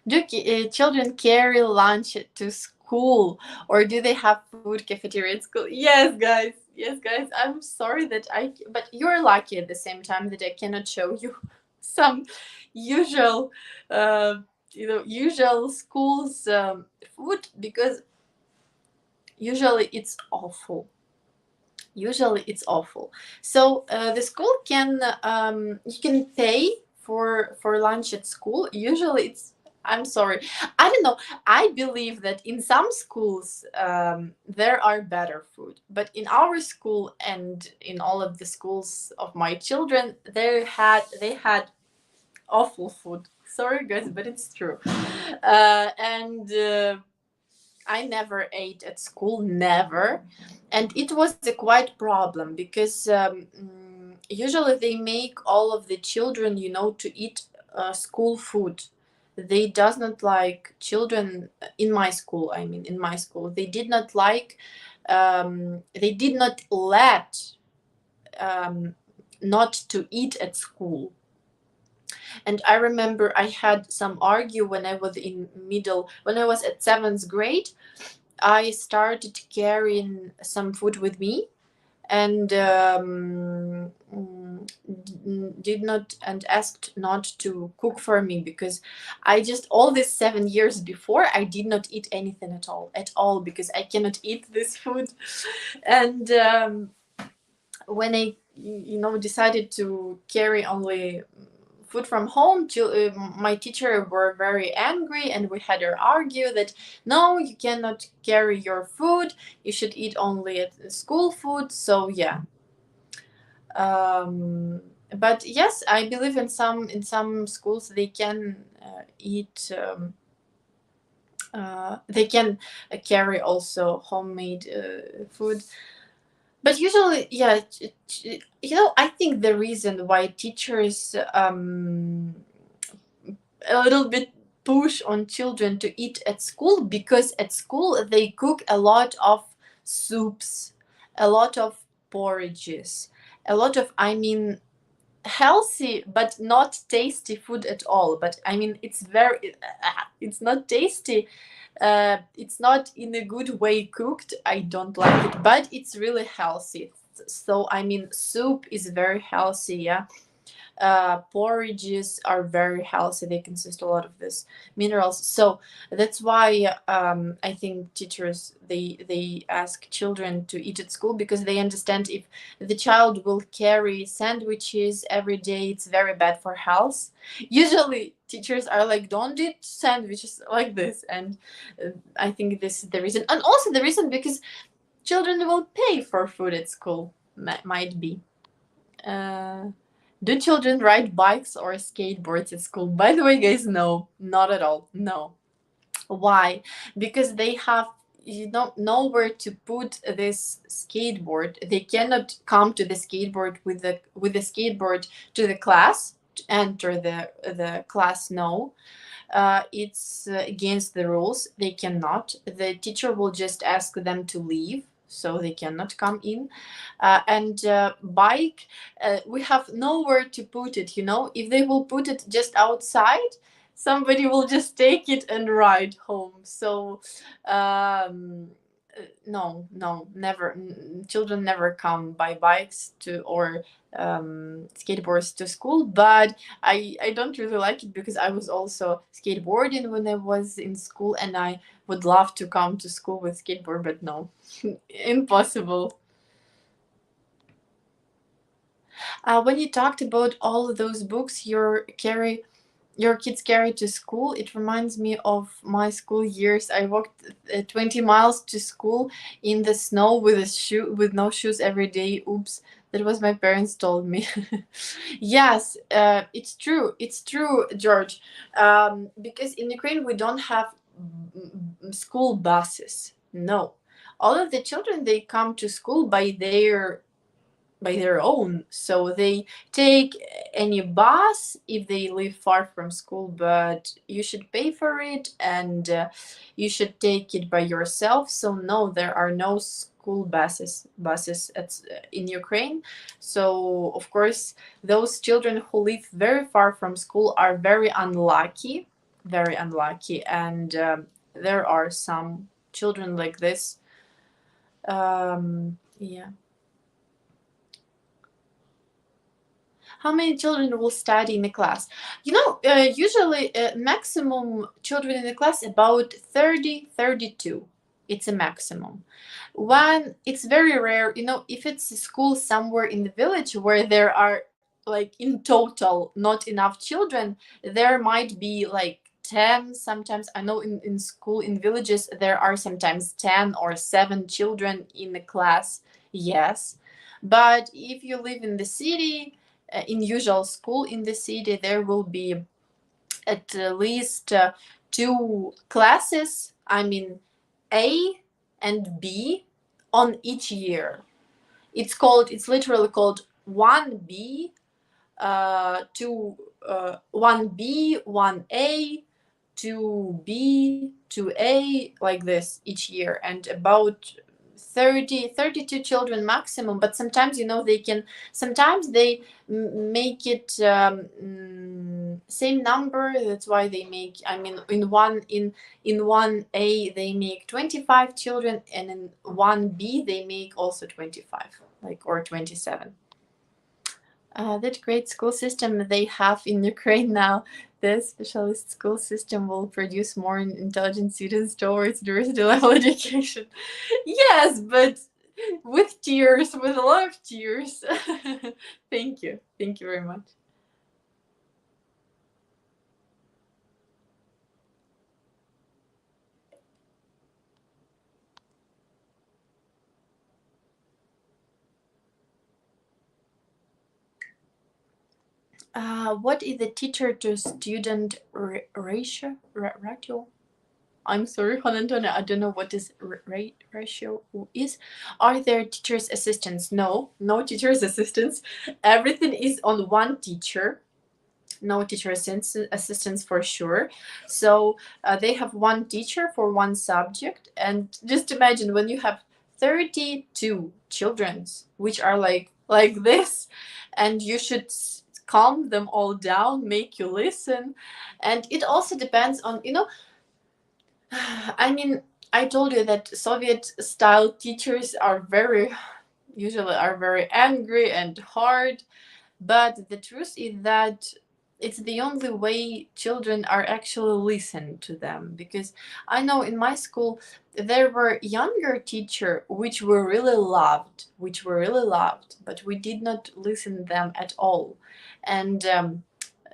do children carry lunch to school, or do they have food cafeteria at school? Yes, guys. I'm sorry but you're lucky at the same time that I cannot show you some usual usual schools food, because usually it's awful. So the school can you can pay for lunch at school. Usually it's, I'm sorry, I don't know, I believe that in some schools there are better food, but in our school and in all of the schools of my children, they had awful food. Sorry, guys, but it's true. And I never ate at school, never. And it was a quite problem, because usually they make all of the children, to eat school food. They does not like children in my school. I mean, in my school, they did not like. They did not let not to eat at school. And I remember I had some argue when I was in middle, when I was at 7th grade. I started carrying some food with me, and did not and asked not to cook for me, because I just all these 7 years before I did not eat anything at all, because I cannot eat this food. And when I decided to carry only food from home, my teacher were very angry, and we had to argue that no, you cannot carry your food, you should eat only at school food. So yeah, but yes, I believe in some schools they can eat they can carry also homemade food. But usually, yeah, I think the reason why teachers a little bit push on children to eat at school, because at school they cook a lot of soups, a lot of porridges, a lot of, I mean, healthy but not tasty food at all. But I mean, it's very it's not tasty, it's not in a good way cooked, I don't like it, but it's really healthy. So I mean, soup is very healthy, yeah. Porridges are very healthy, they consist a lot of this minerals. So that's why I think teachers, they ask children to eat at school, because they understand if the child will carry sandwiches every day, it's very bad for health. Usually teachers are like, don't eat sandwiches like this. And I think this is the reason, and also the reason because children will pay for food at school, might be. Do children ride bikes or skateboards at school? By the way, guys, no, not at all. No. Why? Because they have nowhere to put this skateboard. They cannot come to the skateboard with the skateboard to the class, to enter the class. No. It's against the rules. They cannot. The teacher will just ask them to leave, so they cannot come in. And bike, we have nowhere to put it. If they will put it just outside, somebody will just take it and ride home. So no, never. Children never come by bikes to, or skateboards to school. But I don't really like it, because I was also skateboarding when I was in school, and I would love to come to school with skateboard, but no, impossible. When you talked about all of those books your kids carry to school, it reminds me of my school years. I walked 20 miles to school in the snow with no shoes every day. Oops, that was my parents told me. Yes, it's true. It's true, George. Because in Ukraine we don't have school buses. No, all of the children, they come to school by their own. So they take any bus if they live far from school, but you should pay for it, and you should take it by yourself. So no, there are no school buses in Ukraine. So of course, those children who live very far from school are very unlucky, and there are some children like this. Yeah. How many children will study in a class? Usually maximum children in a class about 30, 32. It's a maximum. When it's very rare, if it's a school somewhere in the village where there are, like, in total not enough children, there might be like 10. Sometimes I know in school in villages there are sometimes 10 or 7 children in a class. Yes. But if you live in the city, in usual school in the city, there will be at least 2 classes, I mean A and B, on each year. It's literally called 1B, 2 1B, 1A, 2B, 2A, like this each year, and about 32 children maximum. But sometimes, sometimes they make it same number. That's why they make, in 1A they make 25 children, and in 1B they make also 25, like, or 27. That great school system they have in Ukraine now. The specialist school system will produce more intelligent students towards university level education. Yes, but with tears, with a lot of tears. Thank you. Thank you very much. What is the teacher to student ratio? I'm sorry, Juan Antonio, I don't know what this ratio is. Are there teachers' assistants? No, no teachers' assistants. Everything is on one teacher. No teacher assistants for sure. So they have one teacher for one subject. And just imagine when you have 32 children, which are like this, and you should calm them all down, make you listen. And it also depends on, I told you that Soviet-style teachers usually are very angry and hard, but the truth is that it's the only way children are actually listened to them. Because I know in my school there were younger teachers which were really loved, but we did not listen them at all. And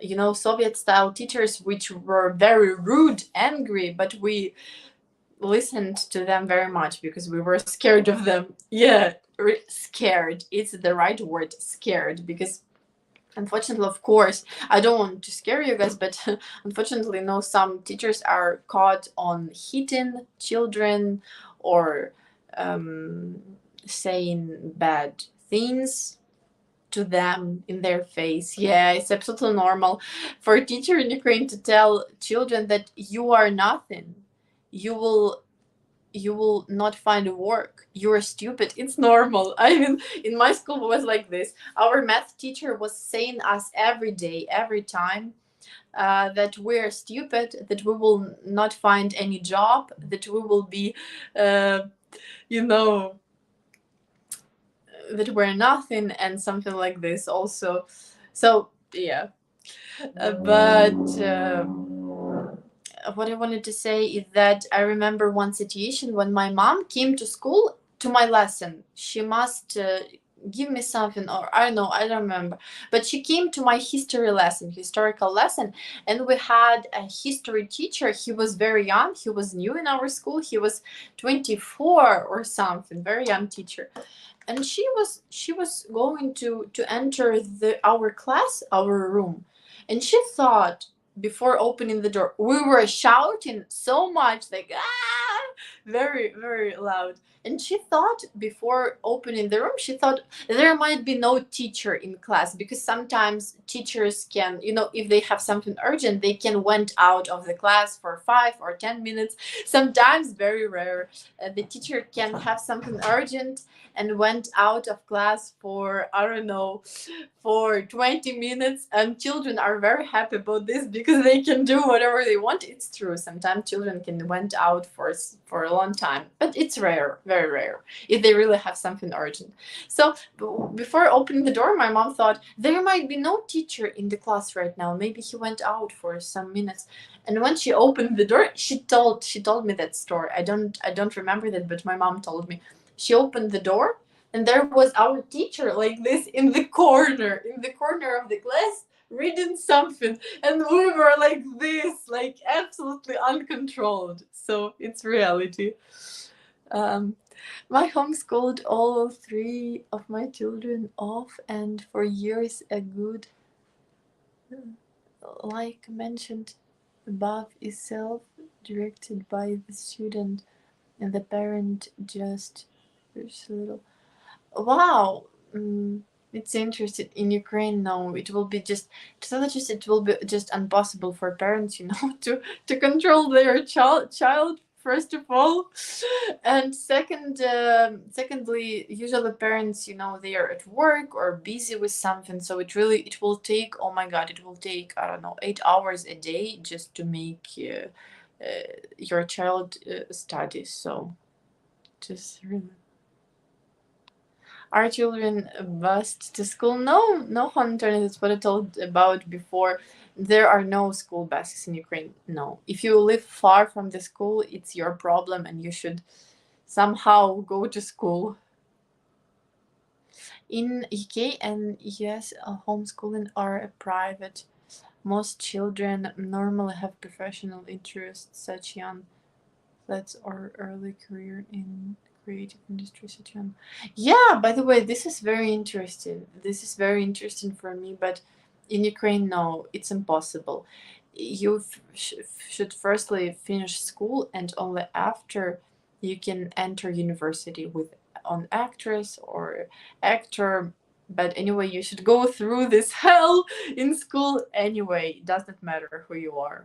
Soviet-style teachers which were very rude, angry, but we listened to them very much because we were scared of them. Yeah, scared. It's the right word, scared, because unfortunately, of course, I don't want to scare you guys, but unfortunately, some teachers are caught on hitting children or saying bad things to them in their face. Yeah, it's absolutely normal for a teacher in Ukraine to tell children that you are nothing. You will not find work. You're stupid. It's normal. In my school it was like this. Our math teacher was saying us every day, every time, that we're stupid, that we will not find any job, that we will be, that we're nothing, and something like this also. So, yeah. But what I wanted to say is that I remember one situation when my mom came to school to my lesson. She must give me something, or I don't know, I don't remember. But she came to my historical lesson, and we had a history teacher. He was very young. He was new in our school. He was 24 or something, very young teacher. And she was going to enter our class, our room, and she thought, before opening the door, we were shouting so much, like, very, very loud. And she thought, before opening the room, she thought there might be no teacher in class, because sometimes teachers can, if they have something urgent, they can went out of the class for 5 or 10 minutes. Sometimes, very rare, the teacher can have something urgent and went out of class for, I don't know, for 20 minutes, and children are very happy about this because they can do whatever they want. It's true. Sometimes children can went out for a long time, but it's rare, very rare, if they really have something urgent. So before opening the door, my mom thought there might be no teacher in the class right now. Maybe he went out for some minutes. And when she opened the door, she told me that story. I don't remember that, but my mom told me. She opened the door, and there was our teacher like this in the corner of the class, reading something, and we were like this, like absolutely uncontrolled. So it's reality. My homeschooled all 3 of my children off, and for years a good, like mentioned above, is self-directed by the student, and the parent just little. Wow. It's interesting. In Ukraine, no, it will be just, to tell the truth, it will be just impossible for parents, to control their child first of all, and secondly, usually parents, they are at work or busy with something, so it will take, oh my god, it will take, I don't know, 8 hours a day just to make your child study. So just really. Are children bused to school? No, no, Hunter. That's what I told about before. There are no school buses in Ukraine. No. If you live far from the school, it's your problem and you should somehow go to school. In UK and US, homeschooling are a private. Most children normally have professional interests, such young that's our early career in creative industry, such young. Yeah, by the way, this is very interesting. This is very interesting for me, but in Ukraine, no, it's impossible. You should firstly finish school, and only after you can enter university with on actress or actor. But anyway, you should go through this hell in school anyway. It doesn't matter who you are.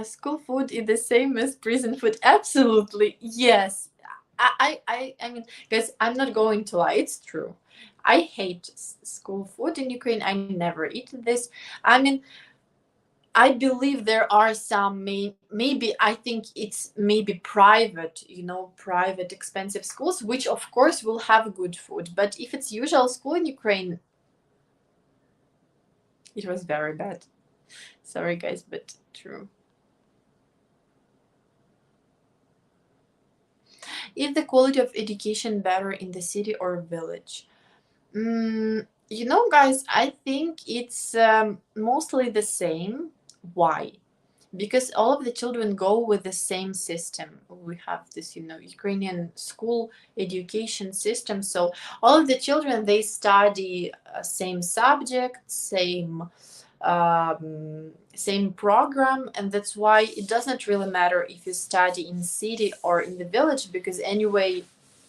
School food is the same as prison food. Absolutely, yes. I mean, guys, I'm not going to lie. It's true. I hate school food in Ukraine. I never eat this. I mean, I believe there are some maybe I think it's maybe private, private expensive schools, which of course will have good food. But if it's usual school in Ukraine, it was very bad. Sorry, guys, but true. Is the quality of education better in the city or village? Guys, I think it's mostly the same. Why? Because all of the children go with the same system. We have this, Ukrainian school education system. So all of the children, they study same subject, same program, and that's why it doesn't really matter if you study in city or in the village, because anyway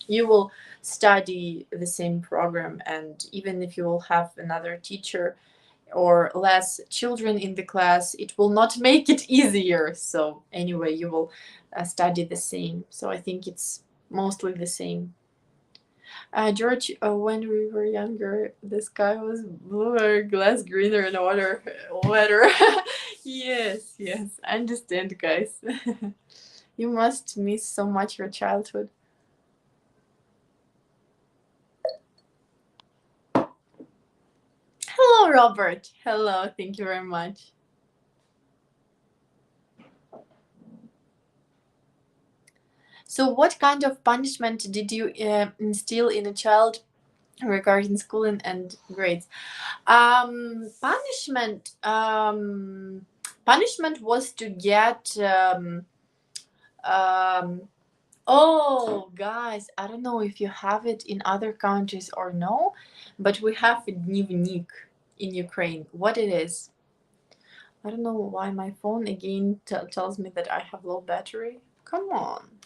you will study the same program, and even if you will have another teacher or less children in the class, it will not make it easier. So anyway, you will study the same. So I think it's mostly the same. George, when we were younger, the sky was bluer, glass greener, and water wetter. Yes, I understand, guys. You must miss so much your childhood. Hello, Robert. Hello, thank you very much. So, what kind of punishment did you instill in a child regarding schooling and grades? Punishment was to get oh, guys, I don't know if you have it in other countries or no, but we have a dnevnik in Ukraine. What it is? I don't know why my phone again tells me that I have low battery. Come on,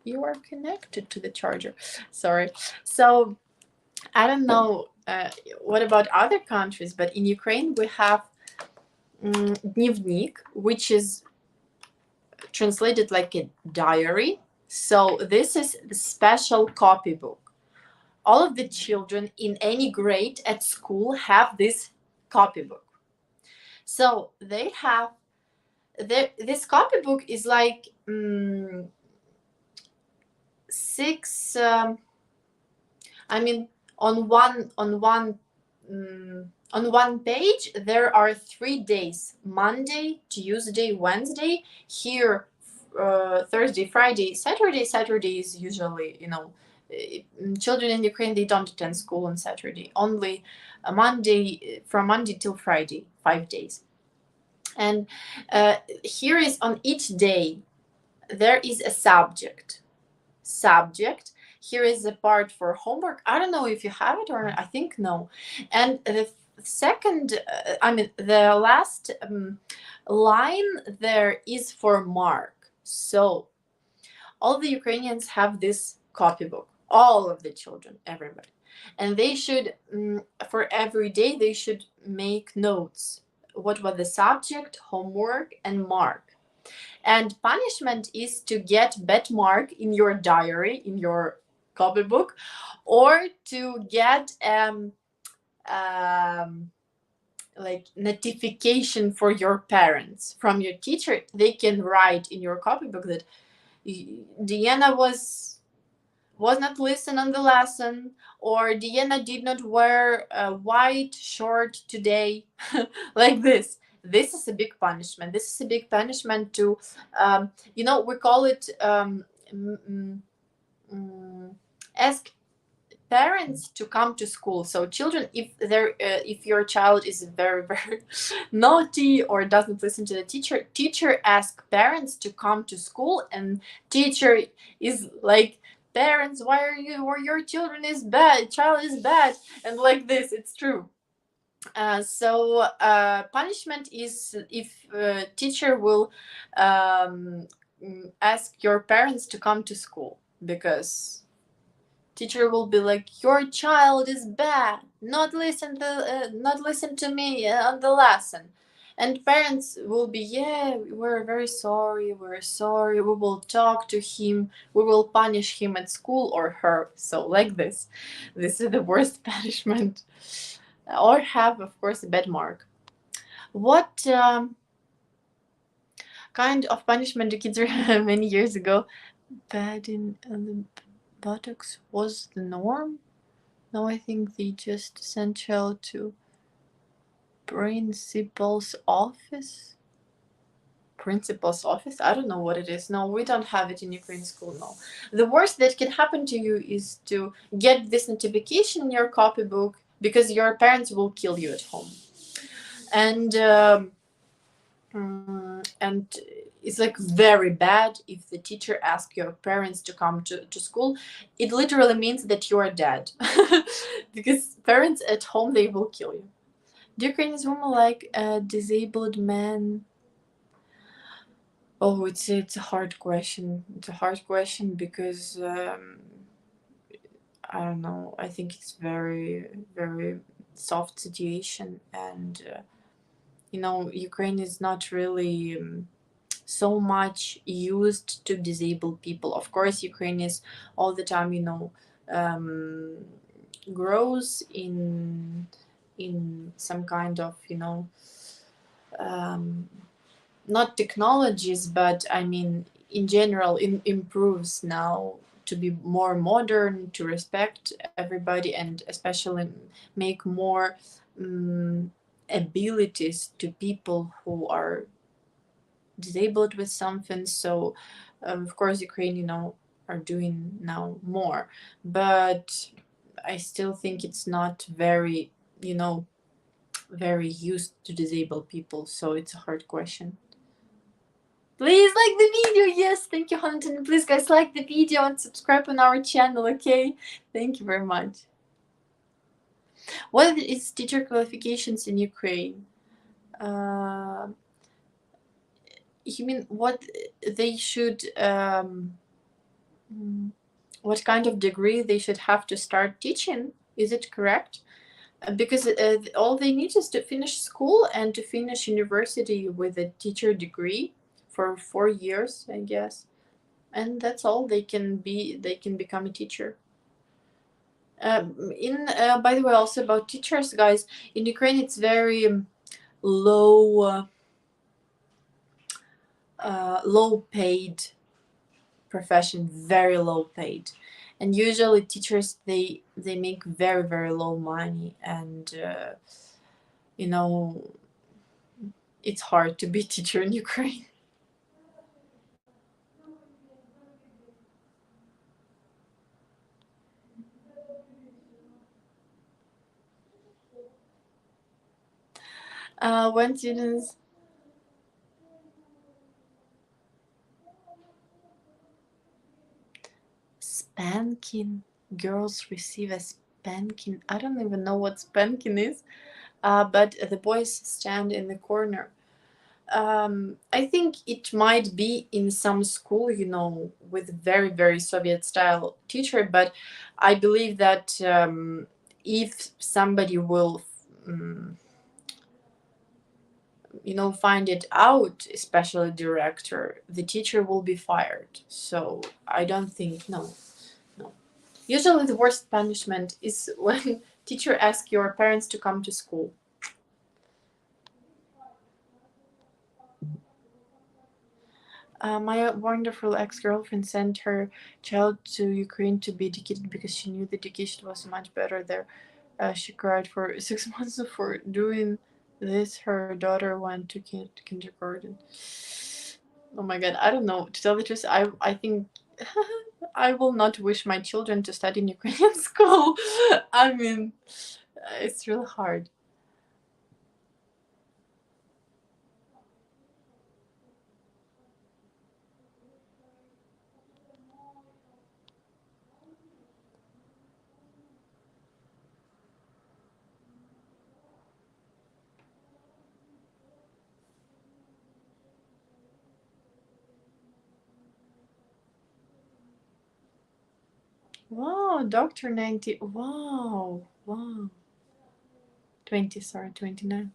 you are connected to the charger. Sorry. So I don't know what about other countries, but in Ukraine we have dnevnik, which is translated like a diary. So this is the special copybook. All of the children in any grade at school have this copybook. So they have this copybook is like six. I mean, on one page there are 3 days: Monday, Tuesday, Wednesday. Here, Thursday, Friday, Saturday. Saturday is usually, children in Ukraine, they don't attend school on Saturday. Only Monday, from Monday till Friday, 5 days. And here is on each day there is a subject. Here is a part for homework. I don't know if you have it or I think no. And the second, the last line there is for mark. So all the Ukrainians have this copybook. all of the children, everybody. And they should, for every day, they should make notes. What was the subject, homework, and mark. And punishment is to get bad mark in your diary, in your copybook, or to get like notification for your parents from your teacher. They can write in your copybook that Diana was not listen on the lesson, or Diana did not wear a white short today. Like this. This is a big punishment. This is a big punishment to, we call it ask parents to come to school. So children, if your child is very very naughty or doesn't listen to the teacher ask parents to come to school, and teacher is like, parents, why are you, or your child is bad, and like this. It's true. So punishment is if teacher will ask your parents to come to school, because teacher will be like, your child is bad, not listen to me on the lesson. And parents will be, yeah, we're very sorry, we will talk to him, we will punish him at school or her. So like this is the worst punishment. Or have, of course, a bad mark. What kind of punishment the kids were many years ago? Bad in the buttocks was the norm. Now I think they just sent child to principal's office. Principal's office? I don't know what it is. No, we don't have it in Ukraine school. No. The worst that can happen to you is to get this notification in your copybook, because your parents will kill you at home. And it's like very bad if the teacher asks your parents to come to school. It literally means that you are dead. Because parents at home, they will kill you. Do Ukrainian women like a disabled man? Oh, it's a hard question. It's a hard question because I don't know. I think it's very very soft situation, and Ukraine is not really so much used to disabled people. Of course, Ukraine is all the time, grows in some kind of, not technologies, but I mean, in general, improves now to be more modern, to respect everybody, and especially make more abilities to people who are disabled with something. So of course Ukraine, are doing now more, but I still think it's not very, very used to disabled people. So it's a hard question. Please like the video. Yes, thank you, Huntington. Please, guys, like the video and subscribe on our channel. Okay, thank you very much. What is teacher qualifications in Ukraine? You mean what they should what kind of degree they should have to start teaching? Is it correct? Because all they need is to finish school and to finish university with a teacher degree for 4 years, I guess, and that's all. They can become a teacher. By the way, also about teachers, guys, in Ukraine it's very low paid profession, very low paid, and usually teachers, they make very very low money, and it's hard to be teacher in Ukraine. When students spanking, girls receive a spanking. I don't even know what spanking is, but the boys stand in the corner. I think it might be in some school, with very, very Soviet style teacher, but I believe that if somebody will, um, find it out, especially director, the teacher will be fired. So I don't think, no, no. Usually the worst punishment is when teacher asks your parents to come to school. My wonderful ex-girlfriend sent her child to Ukraine to be educated because she knew the education was much better there. She cried for 6 months for doing this. Her daughter went to kindergarten. Oh my god, I don't know. To tell the truth, I think I will not wish my children to study in Ukrainian school. I mean, it's really hard. Wow, Doctor 90. Wow, wow. 20, sorry, 29.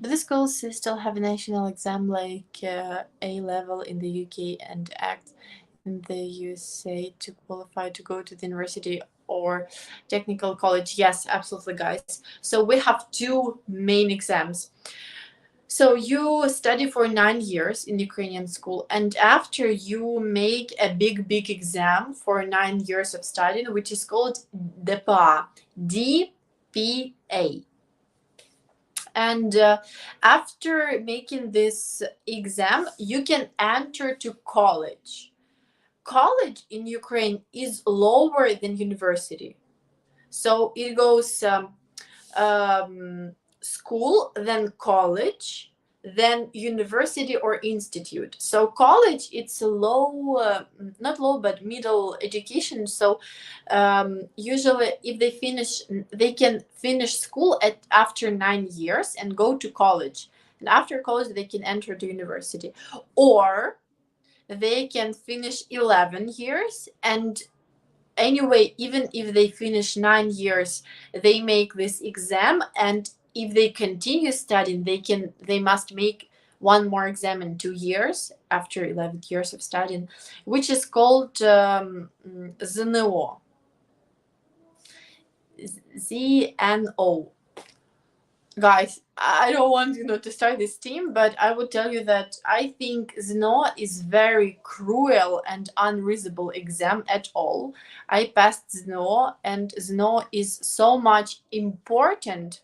Do the schools still have a national exam like A level in the UK and ACT in the USA to qualify to go to the university or technical college? Yes, absolutely, guys. So we have two main exams. So you study for 9 years in Ukrainian school, and after you make a big exam for 9 years of studying, which is called DPA, DPA. And after making this exam, you can enter to college. College in Ukraine is lower than university. So it goes school, then college, then university or institute. So college, it's a low, not low, but middle education. So usually if they can finish school after 9 years and go to college. And after college, they can enter the university. Or they can finish 11 years and anyway, even if they finish 9 years, they make this exam, and if they continue studying, they must make one more exam in 2 years after 11 years of studying, which is called ZNO. ZNO. Guys, I don't want to start this team, but I would tell you that I think ZNO is very cruel and unreasonable exam at all. I passed ZNO, and ZNO is so much important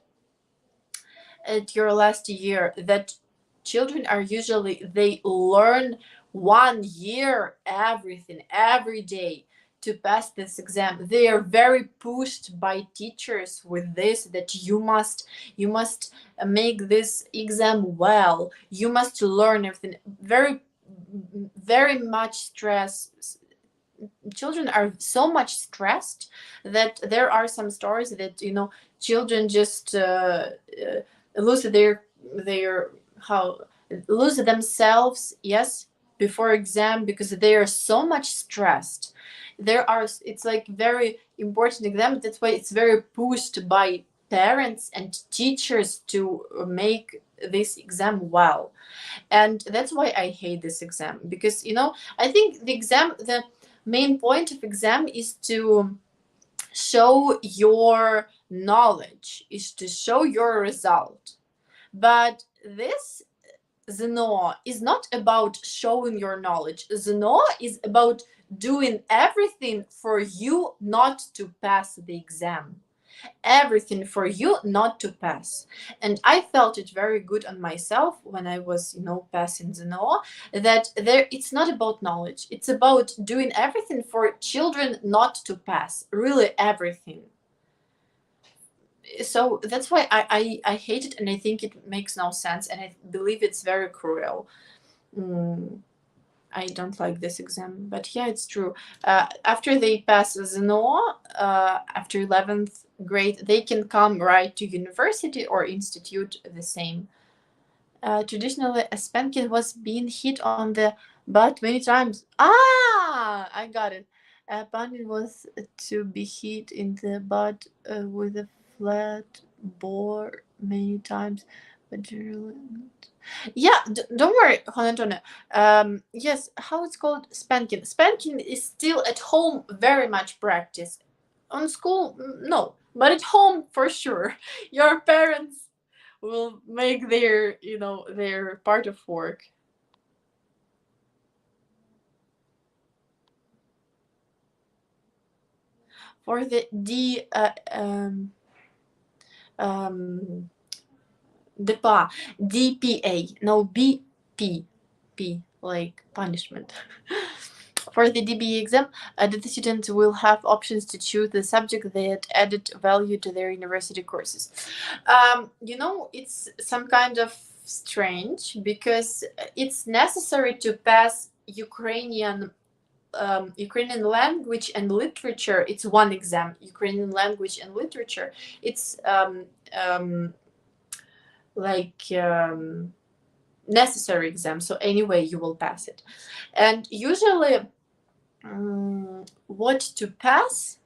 at your last year that children are usually, they learn 1 year everything every day to pass this exam. They are very pushed by teachers with this, that you must make this exam well, you must learn everything. Very much stress. Children are so much stressed that there are some stories that children just lose lose themselves, yes, before exam, because they are so much stressed. It's like very important exam, that's why it's very pushed by parents and teachers to make this exam well. And that's why I hate this exam, because I think the main point of exam is to show your knowledge, is to show your result. But this ZNO is not about showing your knowledge. ZNO is about doing everything for you not to pass the exam. Everything for you not to pass. And I felt it very good on myself when I was passing ZNO, that it's not about knowledge, it's about doing everything for children not to pass, really everything. So that's why I hate it, and I think it makes no sense, and I believe it's very cruel. I don't like this exam, but yeah, it's true. After they pass ZNO, after 11th grade, they can come right to university or institute, the same. Traditionally, a spanking was being hit on the butt many times. Ah, I got it. A spanking was to be hit in the butt with a flat board many times, but generally not. Yeah, don't worry, Juan Antonio. Yes, how it's called spanking. Spanking is still at home very much practice. On school, no, but at home for sure. Your parents will make their their part of work. For the DPA, DPA, no BP, P like punishment. For the DBE exam, the student will have options to choose the subject that added value to their university courses. It's some kind of strange because it's necessary to pass Ukrainian language and literature. It's one exam. Ukrainian language and literature. It's like necessary exam. So anyway, you will pass it. And usually, what to pass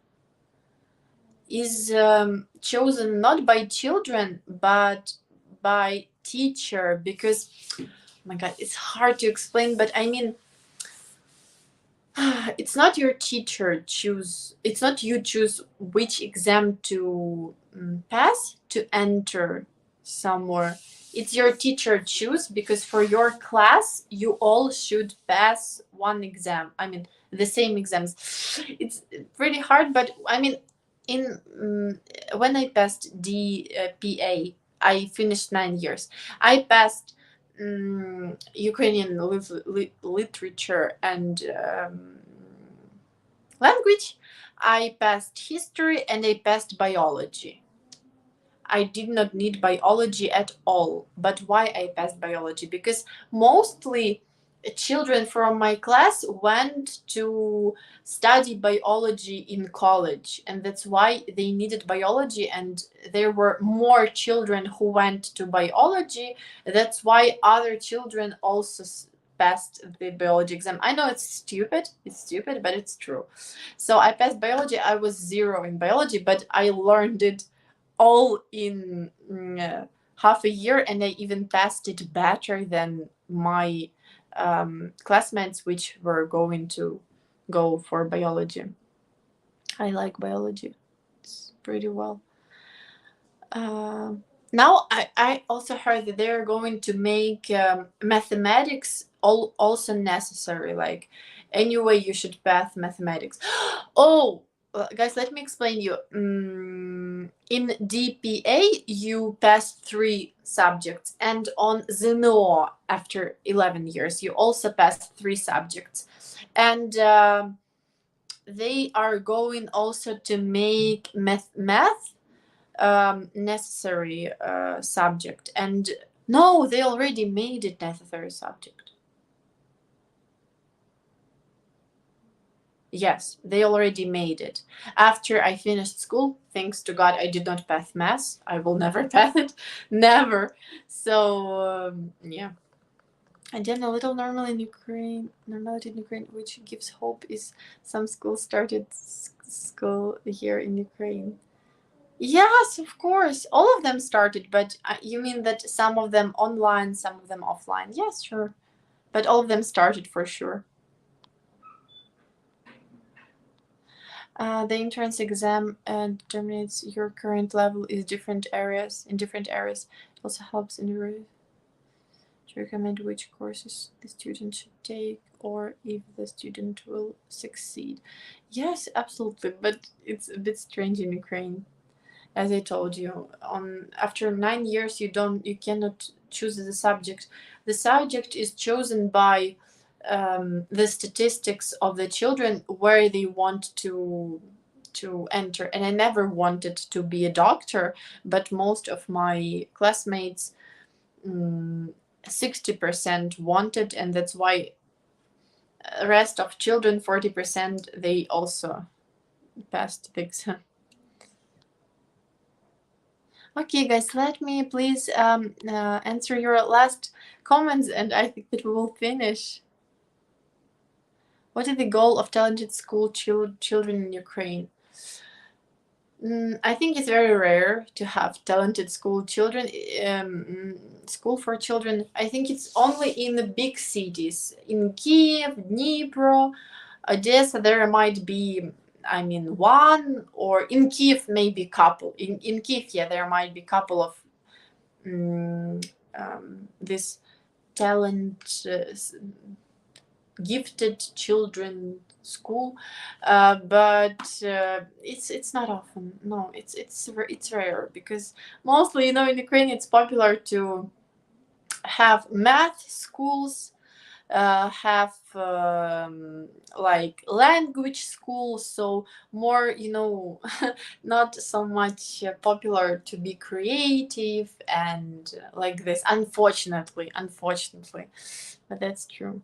is chosen not by children but by teacher, because oh my god, it's hard to explain, but I mean, it's not your teacher choose, it's not you choose which exam to pass to enter somewhere. It's your teacher choose, because for your class you all should pass one exam, I mean the same exams. It's pretty hard, but I mean, in when I passed DPA, I finished 9 years. I passed Ukrainian literature and language. I passed history and I passed biology. I did not need biology at all. But why I passed biology? Because mostly children from my class went to study biology in college, and that's why they needed biology, and there were more children who went to biology. That's why other children also passed the biology exam. I know it's stupid, but it's true. So I passed biology. I was 0 in biology, but I learned it all in half a year, and I even passed it better than my classmates which were going to go for biology. I like biology. It's pretty well. Now I also heard that they're going to make mathematics also necessary. Like, anyway, you should pass mathematics. Oh, guys, let me explain you. In DPA, you pass 3 subjects, and on ZNO, after 11 years, you also pass 3 subjects. And they are going also to make math necessary subject. And no, they already made it necessary subject. Yes, they already made it. After I finished school, thanks to God, I did not pass math. I will never pass it. Never. So, yeah. And then a little normality in Ukraine, which gives hope, is some schools started school here in Ukraine. Yes, of course. All of them started, but you mean that some of them online, some of them offline? Yes, sure. But all of them started for sure. The entrance exam determines your current level in different areas. It also helps in the to recommend which courses the student should take, or if the student will succeed. Yes, absolutely. But it's a bit strange in Ukraine. As I told you, after 9 years, you cannot choose the subject. The subject is chosen by the statistics of the children where they want to enter. And I never wanted to be a doctor, but most of my classmates, 60% wanted, and that's why the rest of children, 40%, they also passed the exam. Okay, guys, let me please answer your last comments, and I think that we will finish. What is the goal of talented school children in Ukraine? I think it's very rare to have talented school children. School for children. I think it's only in the big cities. In Kiev, Dnipro, Odessa, there might be, I mean, one, or in Kiev maybe couple. In Kiev, yeah, there might be couple of this talent gifted children school, but it's not often. No, it's rare, because mostly, in Ukraine it's popular to have math schools, have like language schools, so more, not so much popular to be creative and like this, unfortunately, but that's true.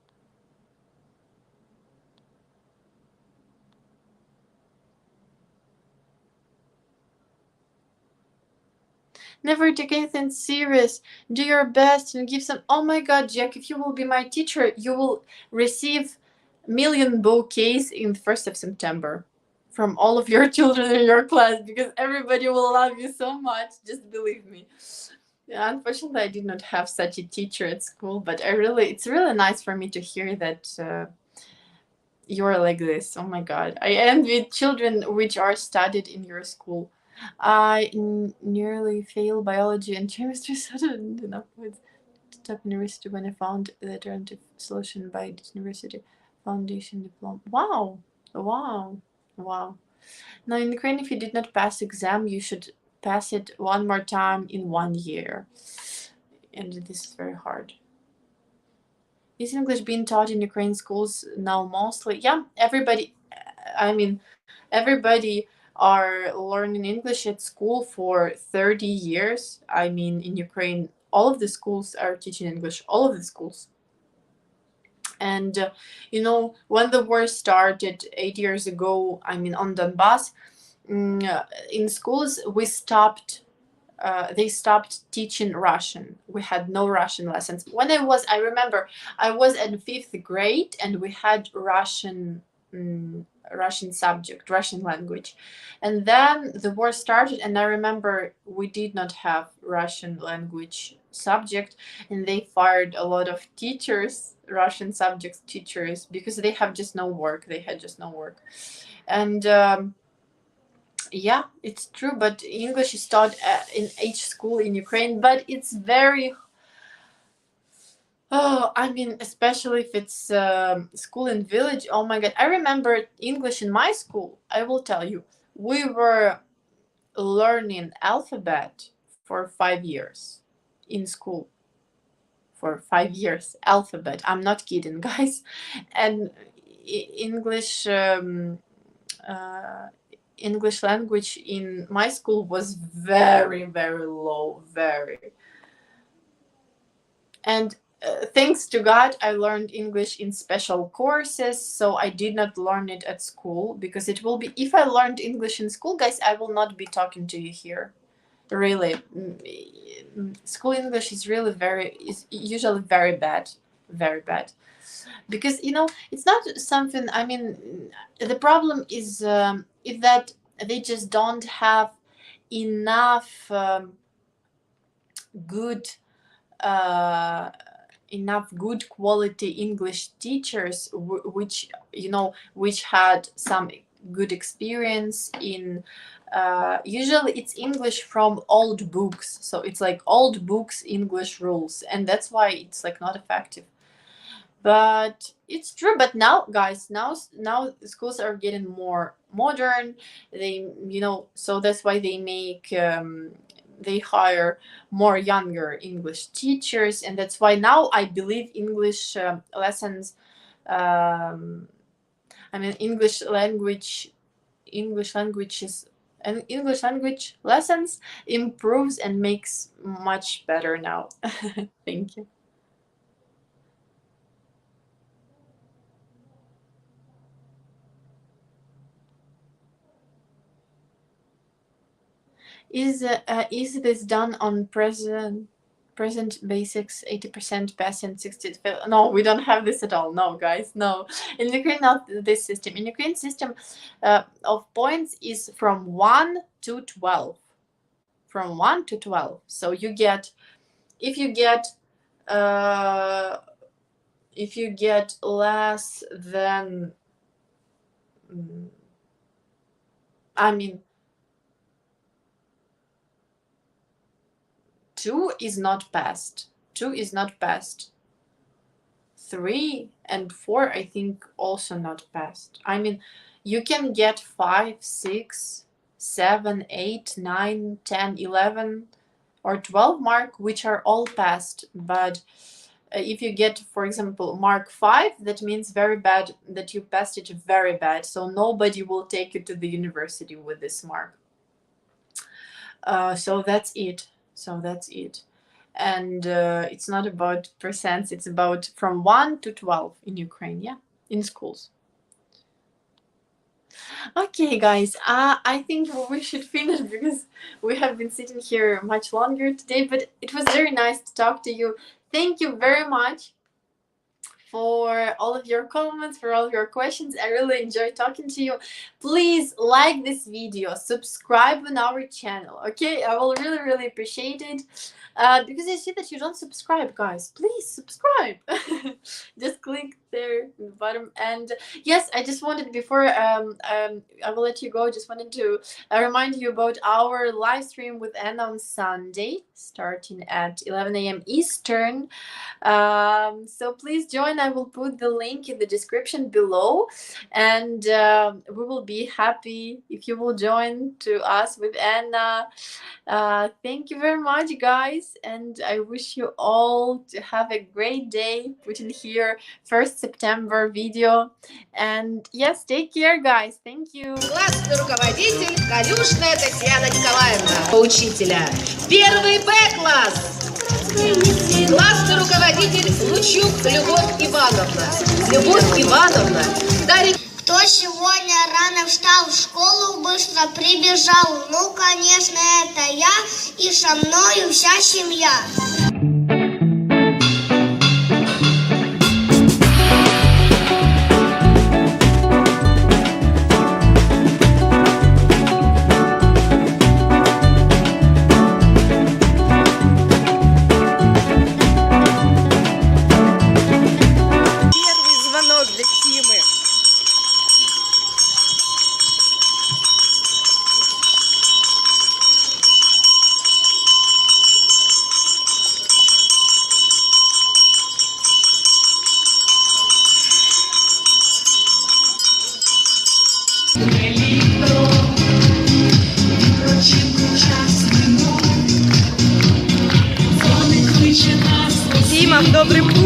Never take anything serious. Do your best and give some. Oh my God, Jack! If you will be my teacher, you will receive million bouquets in the 1st of September from all of your children in your class, because everybody will love you so much. Just believe me. Yeah, unfortunately, I did not have such a teacher at school, but it's really nice for me to hear that you're like this. Oh my God, I envy children which are studied in your school. I nearly failed biology and chemistry, so I didn't enough with top university when I found the alternative solution by this university foundation diploma. Wow, wow, wow. Now in Ukraine, if you did not pass exam, you should pass it one more time in 1 year, and this is very hard. Is English being taught in Ukraine schools now mostly? Yeah, everybody. I mean, everybody are learning English at school for 30 years. I mean, in Ukraine, all of the schools are teaching English, all of the schools. And, when the war started 8 years ago, I mean, on Donbass, in schools, they stopped teaching Russian. We had no Russian lessons. I remember I was in 5th grade, and we had Russian subject, Russian language. And then the war started, and I remember we did not have Russian language subject, and they fired a lot of teachers, Russian subject teachers, because they have just no work. They had just no work. And yeah, it's true, but English is taught in each school in Ukraine, but it's very. Oh, I mean, especially if it's school in village. Oh my God, I remember English in my school. I will tell you, we were learning alphabet for 5 years in school. For 5 years, alphabet. I'm not kidding, guys. And English. Uh, English language in my school was very, very low, very. And thanks to God, I learned English in special courses, so I did not learn it at school, because it will be, if I learned English in school, guys, I will not be talking to you here. Really, school English is usually very bad, very bad, because it's not something. I mean, the problem is that they just don't have enough good uh, enough good quality English teachers, which had some good experience in. Usually it's English from old books, so it's like old books English rules, and that's why it's like not effective. But it's true. But now, guys, now schools are getting more modern. They, so that's why they hire more younger English teachers, and that's why now I believe English lessons. Um, I mean, English languages and English language lessons improves and makes much better now. Thank you. Is this done on present basics 80% pass and 60 to fail? No, we don't have this at all. No, guys, no. In Ukraine, not this system. In Ukraine, system of points is from 1 to 12. From 1 to 12. So you get, if you get less than, I mean, 2 is not passed. 2 is not passed. 3 and 4, I think, also not passed. I mean, you can get 5, 6, 7, 8, 9, 10, 11, or 12 mark, which are all passed. But if you get, for example, mark 5, that means very bad, that you passed it very bad. So nobody will take you to the university with this mark. So that's it. And it's not about percents, it's about from 1 to 12 in Ukraine, yeah, in schools. Okay, guys, I think we should finish because we have been sitting here much longer today, but it was very nice to talk to you. Thank you very much for all of your comments, for all of your questions. I really enjoyed talking to you. Please like this video, subscribe on our channel, okay? I will really, really appreciate it. Because I see that you don't subscribe, guys. Please subscribe. Just click there in the bottom. And yes, I just wanted, before I will let you go, just wanted to remind you about our live stream with Anna on Sunday, starting at 11 a.m. Eastern. So please join. I will put the link in the description below, and we will be happy if you will join to us with Anna. Thank you very much, guys, and I wish you all to have a great day. Put in here 1st September video, and yes, take care, guys. Thank you. Классный руководитель Калюшная Татьяна Николаевна. Учителя. Первый Б-класс. Классный руководитель Лучук Любовь Ивановна. Любовь Ивановна. Кто сегодня рано встал, в школу быстро прибежал? Ну, конечно, это я, и со мною вся семья. Первый звонок для Тимы. Тима, в добрый путь.